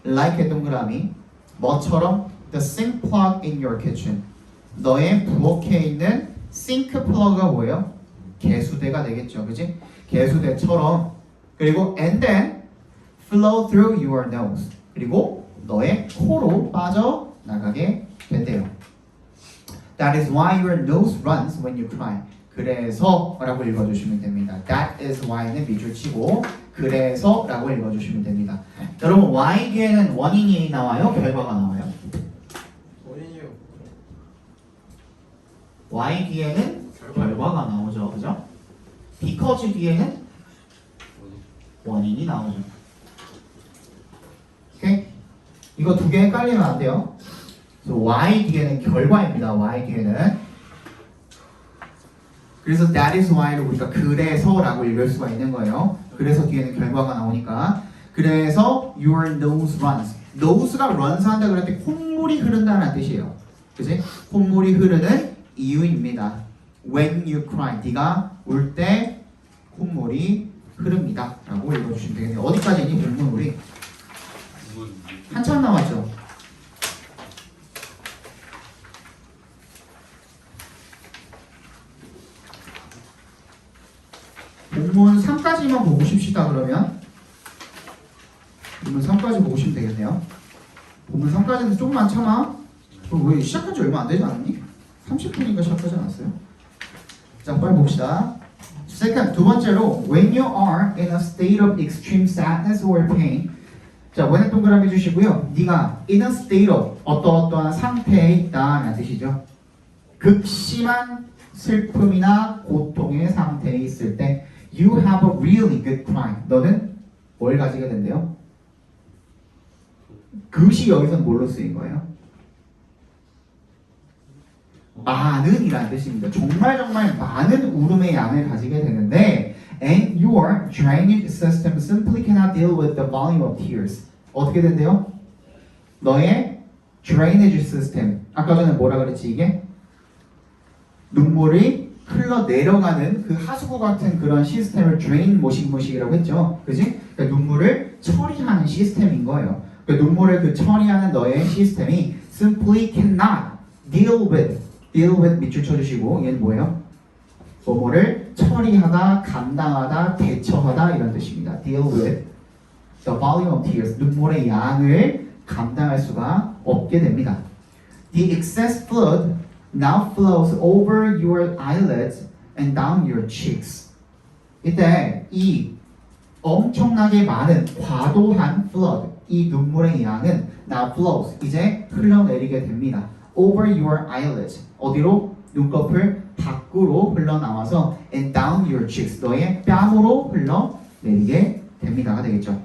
Like 동그라미. 뭐처럼? The sink plug in your kitchen. 너의 부엌에 있는 싱크 플러그가 뭐예요? 개수대가 되겠죠, 그지? 개수대처럼. 그리고 and then flow through your nose. 그리고 너의 코로 빠져 나가게 된대요. That is why your nose runs when you cry. 그래서 라고 읽어주시면 됩니다. That is why는 밑줄 치고 그래서 라고 읽어주시면 됩니다. 여러분 why 뒤에는 원인이 나와요? 결과가 나와요? 원인이요. why 뒤에는 결과가 나오죠. 그죠? because 뒤에는 원인이 나오죠. 오케이? 이거 두 개 헷갈리면 안 돼요. So why 뒤에는 결과입니다. why 뒤에는. 그래서 that is why를 우리가 그래서라고 읽을 수가 있는 거예요. 그래서 뒤에는 결과가 나오니까. 그래서 your nose runs. nose가 runs 한다 그럴 때 콧물이 흐른다는 뜻이에요. 그치? 콧물이 흐르는 이유입니다. When you cry. 네가 울 때 콧물이 흐릅니다. 라고 읽어주시면 되겠네요. 어디까지 있니? 본문 우리? 한참 남았죠? 본문 3까지만 보고 싶시다 그러면 본문 3까지 보고 싶으면 되겠네요. 본문 3까지는 조금만 참아. 왜 시작한 지 얼마 안 되지 않았니? 30분인가 시작하지 않았어요? 자 빨리 봅시다. Second, 두 번째로 when you are in a state of extreme sadness or pain. 자 when은 동그라미 주시고요. 네가 in a state of 어떠어떠한 상태에 있다는 뜻이죠. 극심한 슬픔이나 고통의 상태에 있을 때 you have a really good cry. 너는 뭘 가지게 된대요? 그것이 여기서는 뭘로 쓰인 거예요? 많은이라는 뜻입니다. 정말 많은 울음의 양을 가지게 되는데 and your drainage system simply cannot deal with the volume of tears. 어떻게 된대요? 너의 drainage system. 아까 전에 뭐라 그랬지 이게? 눈물이 흘러 내려가는 그 하수구 같은 그런 시스템을 drain 모식이라고 했죠. 그지? 그러니까 눈물을 처리하는 시스템인 거예요. 그러니까 눈물을 그 처리하는 너의 시스템이 simply cannot deal with 밑줄 쳐주시고 얘는 뭐예요? 뭐뭐를 처리하다, 감당하다, 대처하다 이런 뜻입니다. deal with the volume of tears. 눈물의 양을 감당할 수가 없게 됩니다. The excess fluid now flows over your eyelids and down your cheeks. 이때 이 엄청나게 많은 과도한 flood, 이 눈물의 양은 now flows, 이제 흘러내리게 됩니다. over your eyelids, 어디로? 눈꺼풀 밖으로 흘러나와서 and down your cheeks, 너의 뺨으로 흘러내리게 됩니다가 되겠죠.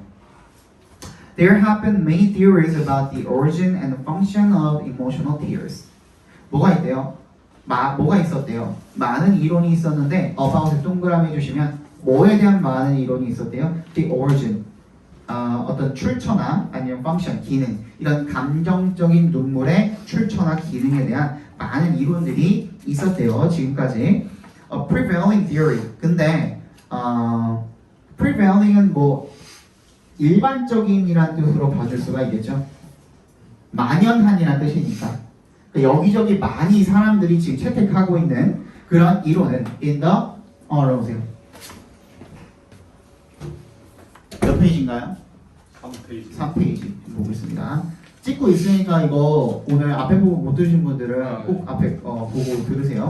There have been many theories about the origin and function of emotional tears. 뭐가 있대요? 뭐가 있었대요? 많은 이론이 있었는데 about에 동그라미 주시면 뭐에 대한 많은 이론이 있었대요? The origin. 어떤 출처나 아니면 펑션, 기능 이런 감정적인 눈물의 출처나 기능에 대한 많은 이론들이 있었대요. 지금까지. Prevailing theory. 근데 prevailing은 뭐 일반적인이라는 뜻으로 봐줄 수가 있겠죠. 만연한이라는 뜻이니까. 그러니까 여기저기 많이 사람들이 지금 채택하고 있는 그런 이론은 in the 보세요. 몇 페이지인가요? 3페이지. 3페이지 보고 있습니다. 찍고 있으니까 이거 오늘 앞에 보고 못 들으신 분들은 꼭 앞에 보고 들으세요.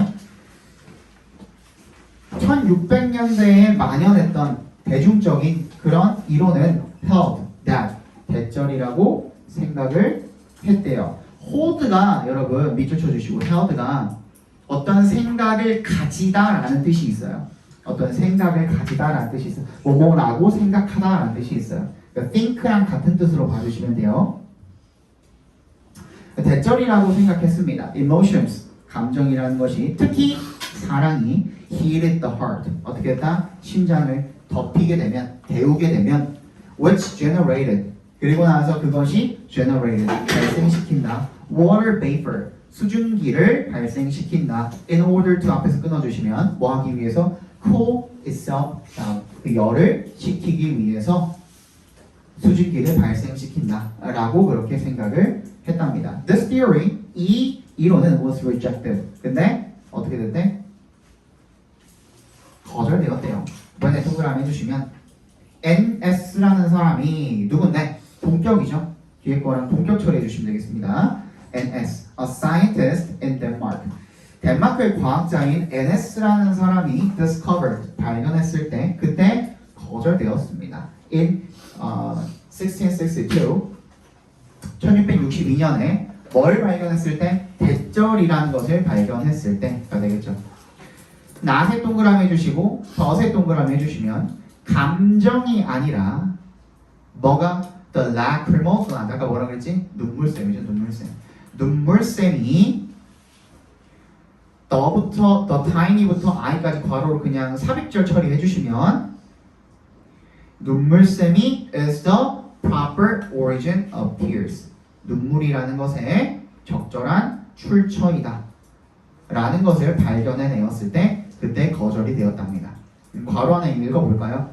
1600년대에 만연했던 대중적인 그런 이론은 held that 대절이라고 생각을 했대요. hold가 여러분 밑줄 쳐주시고 held가 어떤 생각을 가지다라는 뜻이 있어요. 어떤 생각을 가지다라는 뜻이 있어요. 뭐뭐라고 생각하다라는 뜻이 있어요. 그러니까 think랑 같은 뜻으로 봐주시면 돼요. 대절이라고 생각했습니다. emotions 감정이라는 것이 특히 사랑이 heated the heart 어떻게 했다? 심장을 덮이게 되면 데우게 되면 which generated 그리고 나서 그것이 generated 발생시킨다. water vapor 수증기를 발생시킨다. in order to 앞에서 끊어주시면 뭐 하기 위해서 cool itself down 그 열을 식히기 위해서 수증기를 발생시킨다 라고 그렇게 생각을 했답니다. This theory 이 이론은 was rejected 근데 어떻게 됐대? 거절되었대요. 이번에 동그라미 해주시면 NS라는 사람이 누군데? 동격이죠. 뒤에 거랑 동격 처리해 주시면 되겠습니다. NS, a scientist in Denmark. 덴마크의 과학자인 NS라는 사람이 discovered, 발견했을 때 그때 거절되었습니다. In 1662, 1662년에 뭘 발견했을 때? 대절이라는 것을 발견했을 때가 되겠죠. 나세 동그라미 해주시고 덧에 동그라미 해주시면 감정이 아니라 뭐가 the lacrimal gland 아까 뭐라 그랬지? 눈물샘이죠. 눈물샘이 더부터 the tiny부터 i까지 괄호로 그냥 삽입절 처리해 주시면 눈물샘이 is the proper origin of tears 눈물이라는 것의 적절한 출처이다 라는 것을 발견해내었을 때 그때 거절이 되었답니다. 괄호 하나 읽어볼까요?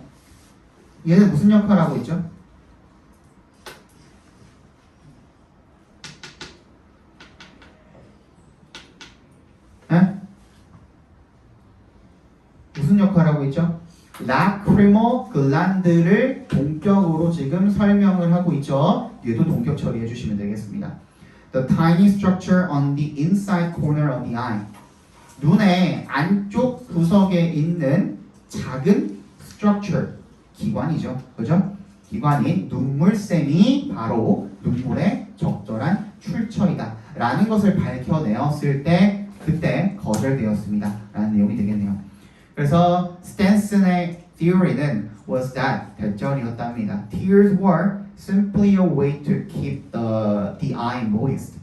얘는 무슨 역할을 하고 있죠? 에? 무슨 역할을 하고 있죠? lacrimal gland를 동격으로 지금 설명을 하고 있죠. 얘도 동격 처리해 주시면 되겠습니다. The tiny structure on the inside corner of the eye. 눈의 안쪽 구석에 있는 작은 structure, 기관이죠. 그죠? 기관인 눈물샘이 바로 눈물의 적절한 출처이다. 라는 것을 밝혀내었을 때 그때 거절되었습니다. 라는 내용이 되겠네요. 그래서 스탠슨의 theory는 was that 대절이었답니다. Tears were simply a way to keep the eye moist.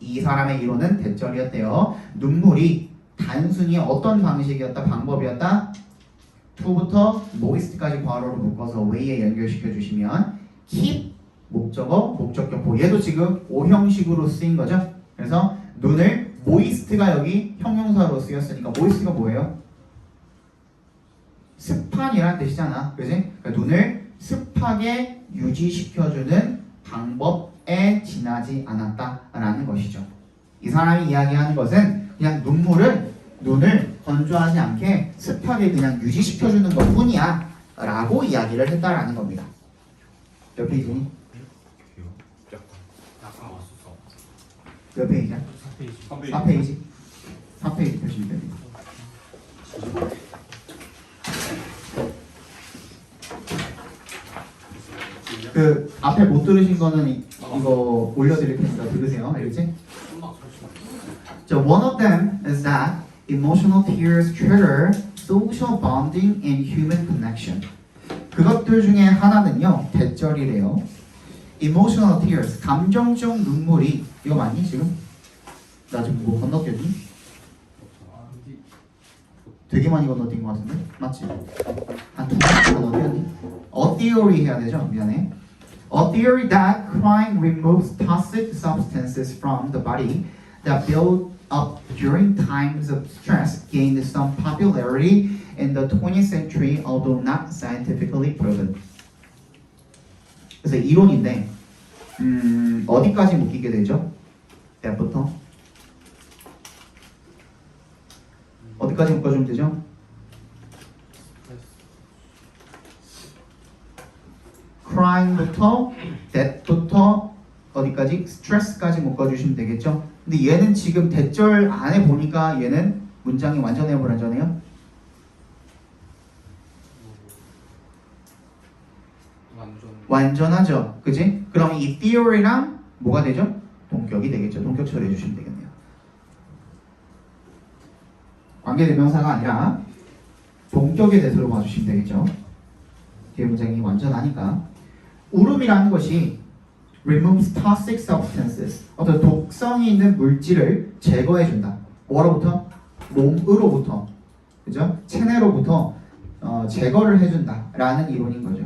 이 사람의 이론은 대절이었대요. 눈물이 단순히 어떤 방식이었다, 방법이었다? to부터 moist까지 괄호로 묶어서 way에 연결시켜 주시면 keep 목적어, 목적격보 얘도 지금 오형식으로 쓰인 거죠. 그래서 눈을 moist가 여기 형용사로 쓰였으니까 moist가 뭐예요? 습한이라는 뜻이잖아. 그지? 그러니까 눈을 습하게 유지시켜주는 방법에 지나지 않았다라는 것이죠. 이 사람이 이야기하는 것은 그냥 눈을 건조하지 않게 습하게 그냥 유지시켜주는 것 뿐이야 라고 이야기를 했다라는 겁니다. 몇 페이지니? 약간 왔었어. 몇 페이지야? 3페이지. 4페이지. 4페이지 펴시면 됩니다. 그 앞에 못 들으신 거는 이거 올려드릴 테니까 들으세요. 알겠지? So one of them is that emotional tears trigger social bonding and human connection. 그것들 중에 하나는요 대절이래요. Emotional tears 감정적 눈물이 이거 맞니 지금? 나 지금 뭐 건너뛰었니? 되게 많이 건너뛴 것 같은데? 맞지? 한 두 번 건너뛰었니? A theory 해야 되죠? 미안해. A theory that crying removes toxic substances from the body that build up during times of stress gained some popularity in the 20th century, although not scientifically proven. 그래서 이론인데 어디까지 묶이게 되죠? 때부터 어디까지 묶어주면 되죠? crying부터 that부터 어디까지? stress까지 묶어주시면 되겠죠? 근데 얘는 지금 대절 안에 보니까 얘는 문장이 완전해요, 불완전해요? 완전하죠, 그지? 그럼 이 theory랑 뭐가 되죠? 동격이 되겠죠. 동격 처리해 주시면 되겠네요. 관계대명사가 아니라 동격의 대소로 봐주시면 되겠죠. 뒤에 문장이 완전하니까. 울음이라는 것이 removes toxic substances, 어떤 독성이 있는 물질을 제거해준다. 뭐로부터? 몸으로부터, 그죠? 체내로부터 제거를 해준다라는 이론인 거죠.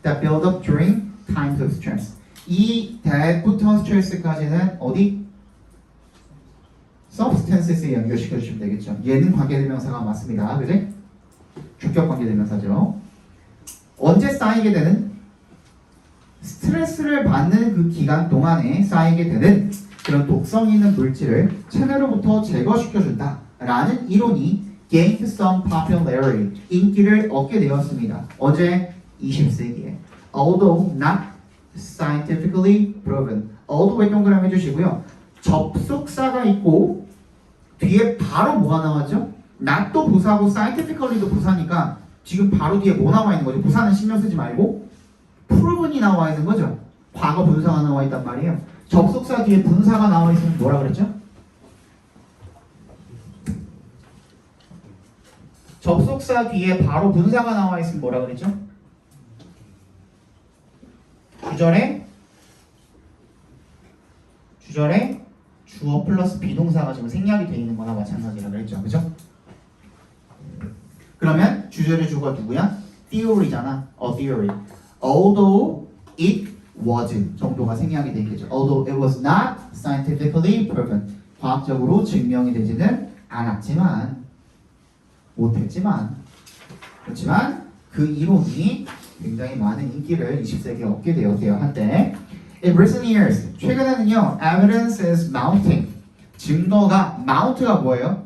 That build up during times of stress. 이 that부터 stress까지는 어디? substances에 연결시켜 주시면 되겠죠. 얘는 관계대명사가 맞습니다. 그지? 주격 관계대명사죠. 언제 쌓이게 되는? 스트레스를 받는 그 기간 동안에 쌓이게 되는 그런 독성 있는 물질을 체내로부터 제거시켜준다 라는 이론이 gained some popularity, 인기를 얻게 되었습니다. 어제 20세기에 although not scientifically proven. although에 동그라미 해주시고요. 접속사가 있고 뒤에 바로 뭐가 나왔죠? not도 부사고 scientifically도 부사니까 지금 바로 뒤에 뭐 나와 있는 거죠? 부사는 신경 쓰지 말고 proven이 나와 있는 거죠. 과거 분사가 나와 있단 말이에요. 접속사 뒤에 분사가 나와 있으면 뭐라 그랬죠? 접속사 뒤에 바로 분사가 나와 있으면 뭐라 그랬죠? 주절에 주어 플러스 비동사가 지금 생략이 되어 있는 거나 마찬가지라 그랬죠. 그죠? 그러면 주절의 주어가 누구야? theory잖아. A theory. Although it was 정도가 생략이 되겠죠. Although it was not scientifically proven. 과학적으로 증명이 되지는 않았지만 못했지만 그렇지만 그 이론이 굉장히 많은 인기를 20세기에 얻게 되었대요. 한때 In recent years, 최근에는요, evidence is mounting. 증거가, mount가 뭐예요?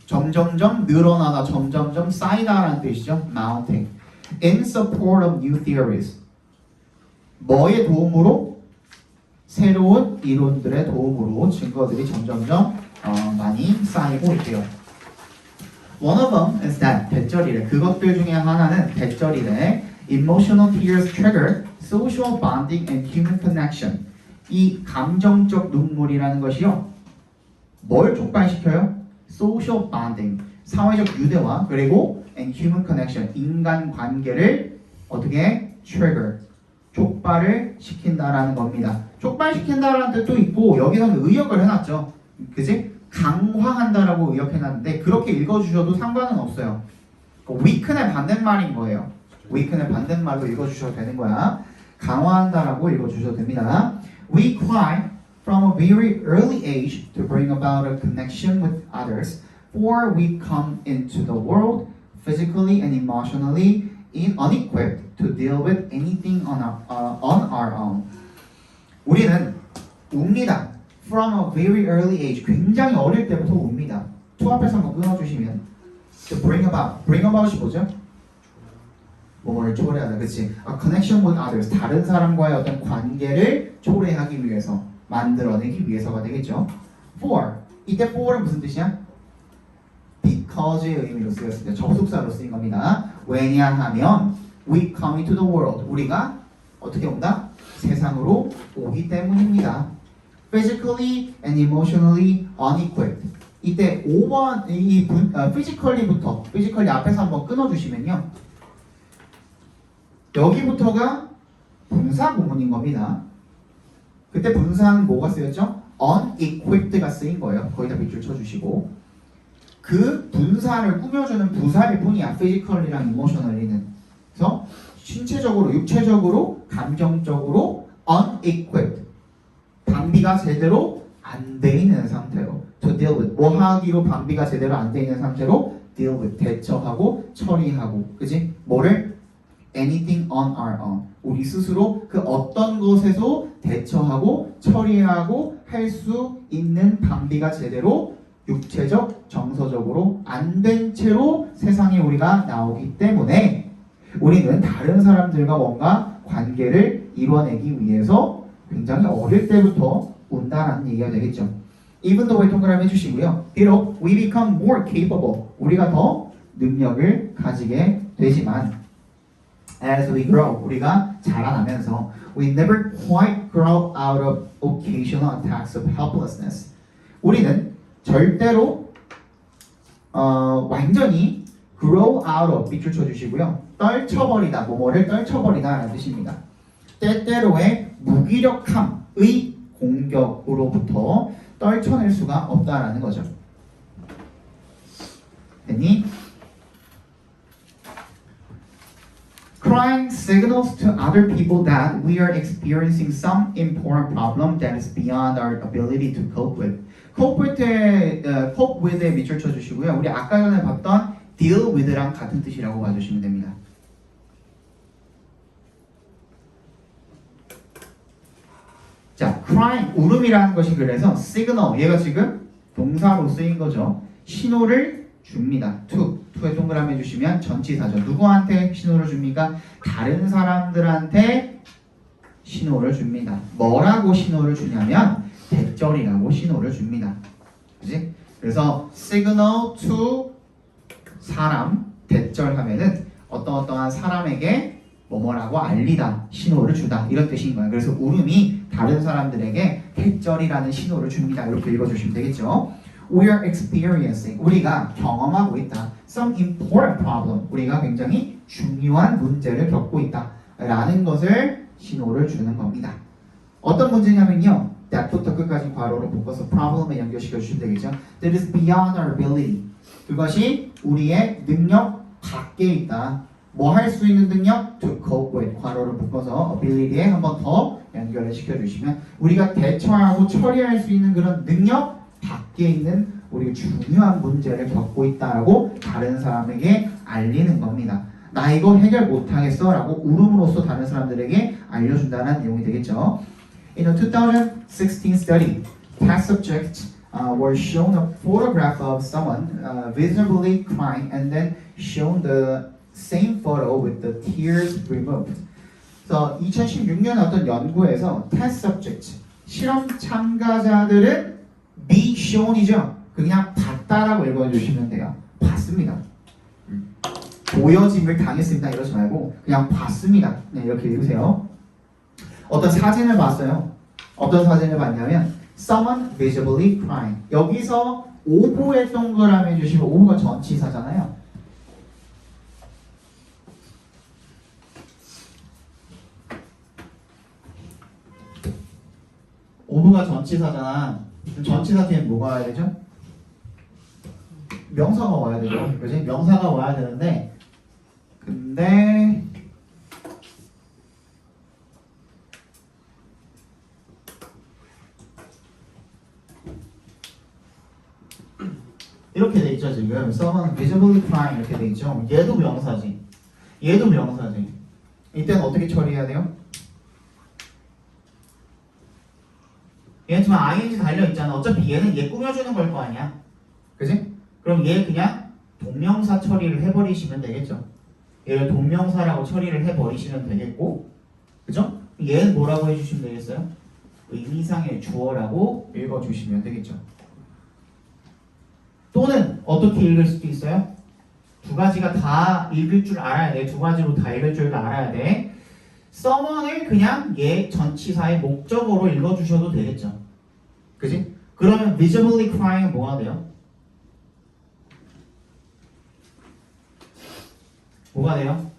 점점점 늘어나다, 점점점 쌓이다라는 뜻이죠. mounting. In support of new theories. 뭐의 도움으로? 새로운 이론들의 도움으로 증거들이 점점점 많이 쌓이고 있대요. One of them is that 대절이래. 그것들 중에 하나는 대절이래. Emotional tears trigger social bonding and human connection. 이 감정적 눈물이라는 것이요. 뭘 촉발시켜요? Social bonding. 사회적 유대화 그리고 and human connection. 인간 관계를 어떻게 trigger. 촉발을 시킨다라는 겁니다. 촉발시킨다라는 뜻도 있고 여기서는 의역을 해놨죠. 그지? 강화한다라고 의역해놨는데 그렇게 읽어주셔도 상관은 없어요. weaken의 반대말인 거예요. weaken의 반대말로 읽어주셔도 되는 거야. 강화한다라고 읽어주셔도 됩니다. We cry from a very early age to bring about a connection with others, for we come into the world physically and emotionally unequipped to deal with anything on our own. 우리는 웁니다. From a very early age, 굉장히 어릴 때부터 웁니다. to 앞에서 한번 끊어주시면 to bring about이 뭐죠? 뭐를 초래하다, 그치? A connection with others, 다른 사람과의 어떤 관계를 초래하기 위해서, 만들어내기 위해서가 되겠죠. For, 이때 for은 무슨 뜻이야? Because의 의미로 쓰였습니다. 접속사로 쓰인 겁니다. 왜냐하면 we come into the world, 우리가 어떻게 온다? 세상으로 오기 때문입니다. Physically and emotionally unequipped. 이때 5번 이 physically부터 physically 앞에서 한번 끊어주시면요. 여기부터가 분사 구문인 겁니다. 그때 분사는 뭐가 쓰였죠? unequipped가 쓰인 거예요. 거기다 밑줄 쳐주시고 그 분사를 꾸며주는 부사일 뿐이야. physically랑 emotionally는. 그래서 신체적으로, 육체적으로, 감정적으로 unequipped. 방비가 제대로 안 돼 있는 상태로 to deal with. 뭐 하기로 방비가 제대로 안 돼 있는 상태로 deal with. 대처하고 처리하고. 그지? 뭐를? anything on our own. 우리 스스로 그 어떤 것에도 대처하고 처리하고 할 수 있는 방비가 제대로 육체적, 정서적으로 안 된 채로 세상에 우리가 나오기 때문에 우리는 다른 사람들과 뭔가 관계를 이뤄내기 위해서 굉장히 어릴 때부터 운다라는 얘기가 되겠죠. even though의 동그라미 해주시고요. 비록 we become more capable. 우리가 더 능력을 가지게 되지만 as we grow, 우리가 자라나면서 we never quite grow out of occasional attacks of helplessness. 우리는 절대로 완전히 grow out of 밑줄 쳐주시고요. 떨쳐버리다, 뭐뭐를 떨쳐버리다 라는 뜻입니다. 때때로의 무기력함의 공격으로부터 떨쳐낼 수가 없다라는 거죠. 됐니? Crying signals to other people that we are experiencing some important problem that is beyond our ability to cope with. cope with에 밑줄 쳐주시고요. 우리 아까 전에 봤던 deal with랑 같은 뜻이라고 봐주시면 됩니다. 자, crying, 울음이라는 것이 그래서 signal, 얘가 지금 동사로 쓰인 거죠. 신호를 줍니다. to의 동그라미 해주시면 전치사죠. 누구한테 신호를 줍니까? 다른 사람들한테 신호를 줍니다. 뭐라고 신호를 주냐면 대절이라고 신호를 줍니다. 그지? 그래서 signal to 사람, 대절하면은 어떠한 사람에게 뭐뭐라고 알리다, 신호를 주다 이런 뜻인 거예요. 그래서 울음이 다른 사람들에게 대절이라는 신호를 줍니다. 이렇게 읽어주시면 되겠죠. We are experiencing, 우리가 경험하고 있다. Some important problem, 우리가 굉장히 중요한 문제를 겪고 있다 라는 것을 신호를 주는 겁니다. 어떤 문제냐면요, that부터 끝까지 괄호로 묶어서 problem에 연결시켜 주시면 되겠죠. That is beyond our ability, 그것이 우리의 능력 밖에 있다. 뭐 할 수 있는 능력? To cope with, 괄호를 묶어서 ability에 한 번 더 연결을 시켜주시면 우리가 대처하고 처리할 수 있는 그런 능력 밖에 있는 우리가 중요한 문제를 겪고 있다라고 다른 사람에게 알리는 겁니다. 나 이거 해결 못하겠어 라고 울음으로써 다른 사람들에게 알려준다는 내용이 되겠죠. In a 2016 study, test subjects were shown a photograph of someone visibly crying and then shown the same photo with the tears removed. 그래서 2016년 어떤 연구에서 test subject, 실험 참가자들은 be shown이죠. 그냥 봤다라고 읽어주시면 돼요. 봤습니다. 보여짐을 당했습니다. 이러지 말고 그냥 봤습니다. 네, 이렇게 읽으세요. 어떤 사진을 봤어요. 어떤 사진을 봤냐면 someone visibly crying. 여기서 오브에 동그라미 해주시면 오브가 전치사잖아요. 오브가 전치사잖아. 전치사 뒤에 뭐가 와야 되죠? 명사가 와야 되죠. 그지? 명사가 와야 되는데 근데 이렇게 돼 있죠. 지금 someone visibly crying 이렇게 돼 있죠. 얘도 명사지. 얘도 명사지. 이때는 어떻게 처리해야 돼요? 얘는 지금 ing 달려있잖아. 어차피 얘는 얘 꾸며주는 걸 거 아니야. 그지? 그럼 얘 그냥 동명사 처리를 해버리시면 되겠죠. 얘를 동명사라고 처리를 해버리시면 되겠고, 그죠? 얘는 뭐라고 해주시면 되겠어요? 의미상의 주어라고 읽어주시면 되겠죠. 또는 어떻게 읽을 수도 있어요? 두 가지가 다 읽을 줄 알아야 돼. 두 가지로 다 읽을 줄 알아야 돼. someone을 그냥 얘 전치사의 목적어로 읽어주셔도 되겠죠. 그지? 그러면 visibly crying은 뭐가 돼요? 뭐가 돼요?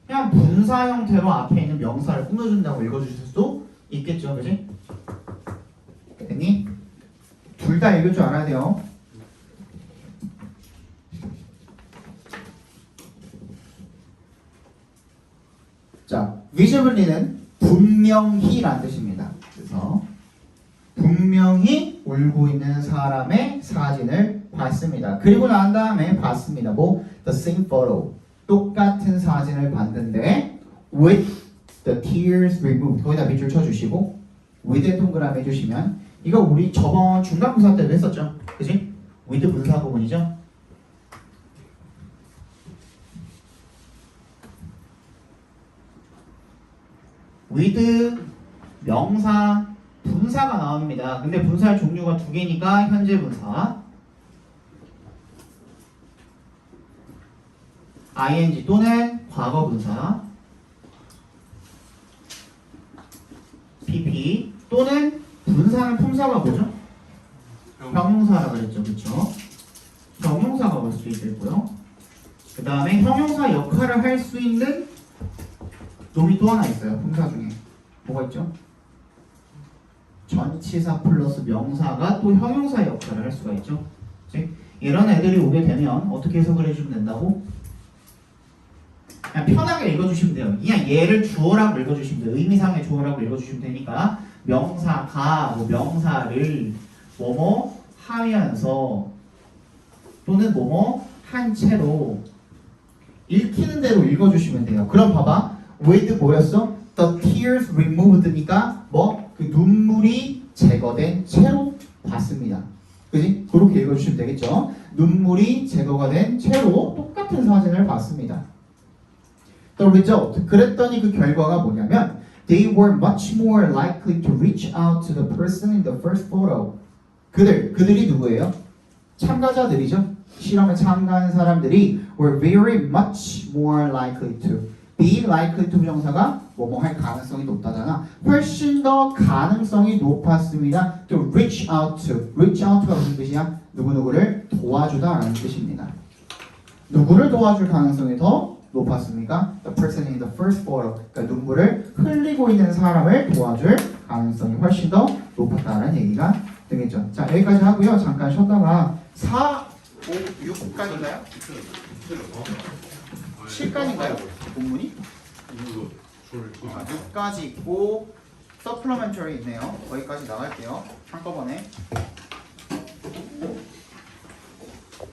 그냥 분사 형태로 앞에 있는 명사를 꾸며준다고 읽어주실 수도 있겠죠. 그지? 됐니? 둘 다 읽을 줄 알아야 돼요. visibly는 분명히라는 뜻입니다. 그래서 분명히 울고 있는 사람의 사진을 봤습니다. 그리고 난 다음에 봤습니다. 뭐 the same photo 똑같은 사진을 봤는데 with the tears removed 거기다 밑줄 쳐주시고 with에 동그라미 해주시면 이거 우리 저번 중간고사 때도 했었죠. 그지? with 분사 구문이죠. with 명사 분사가 나옵니다. 근데 분사의 종류가 두 개니까 현재 분사 ing 또는 과거 분사 pp 또는 분사는 품사가 뭐죠? 형용사라고 그랬죠. 그렇죠? 형용사가 올 수도 있겠고요. 그 다음에 형용사 역할을 할 수 있는 놈이 또 하나 있어요. 품사 중에 뭐가 있죠? 전치사 플러스 명사가 또 형용사 역할을 할 수가 있죠. 그치? 이런 애들이 오게 되면 어떻게 해석을 해주면 된다고? 그냥 편하게 읽어주시면 돼요. 그냥 얘를 주어라고 읽어주시면 돼요. 의미상의 주어라고 읽어주시면 되니까 명사가 뭐 명사를 뭐뭐 하면서 또는 뭐뭐 한 채로 읽히는 대로 읽어주시면 돼요. 그럼 봐봐. with 뭐였어? The tears removed니까 뭐? 그 눈물이 제거된 채로 봤습니다. 그지? 그렇게 읽어주시면 되겠죠. 눈물이 제거가 된 채로 똑같은 사진을 봤습니다. The result. 그랬더니 그 결과가 뭐냐면 They were much more likely to reach out to the person in the first photo. 그들이 누구예요? 참가자들이죠. 실험에 참가한 사람들이 were very much more likely to. be likely to 부정사가 뭐뭐 할 가능성이 높다잖아. 훨씬 더 가능성이 높았습니다. to reach out to. reach out to가 무슨 뜻이야? 누구누구를 도와주다라는 뜻입니다. 누구를 도와줄 가능성이 더 높았습니까? The person in the first photo. 그러니까 눈물을 흘리고 있는 사람을 도와줄 가능성이 훨씬 더 높았다는 얘기가 되겠죠. 자, 여기까지 하고요. 잠깐 쉬었다가 4, 5, 6까지인가요? 7까지인가요? 본문이? 6까지 있고 서플러멘터리 있네요. 거기까지 나갈게요. 한꺼번에.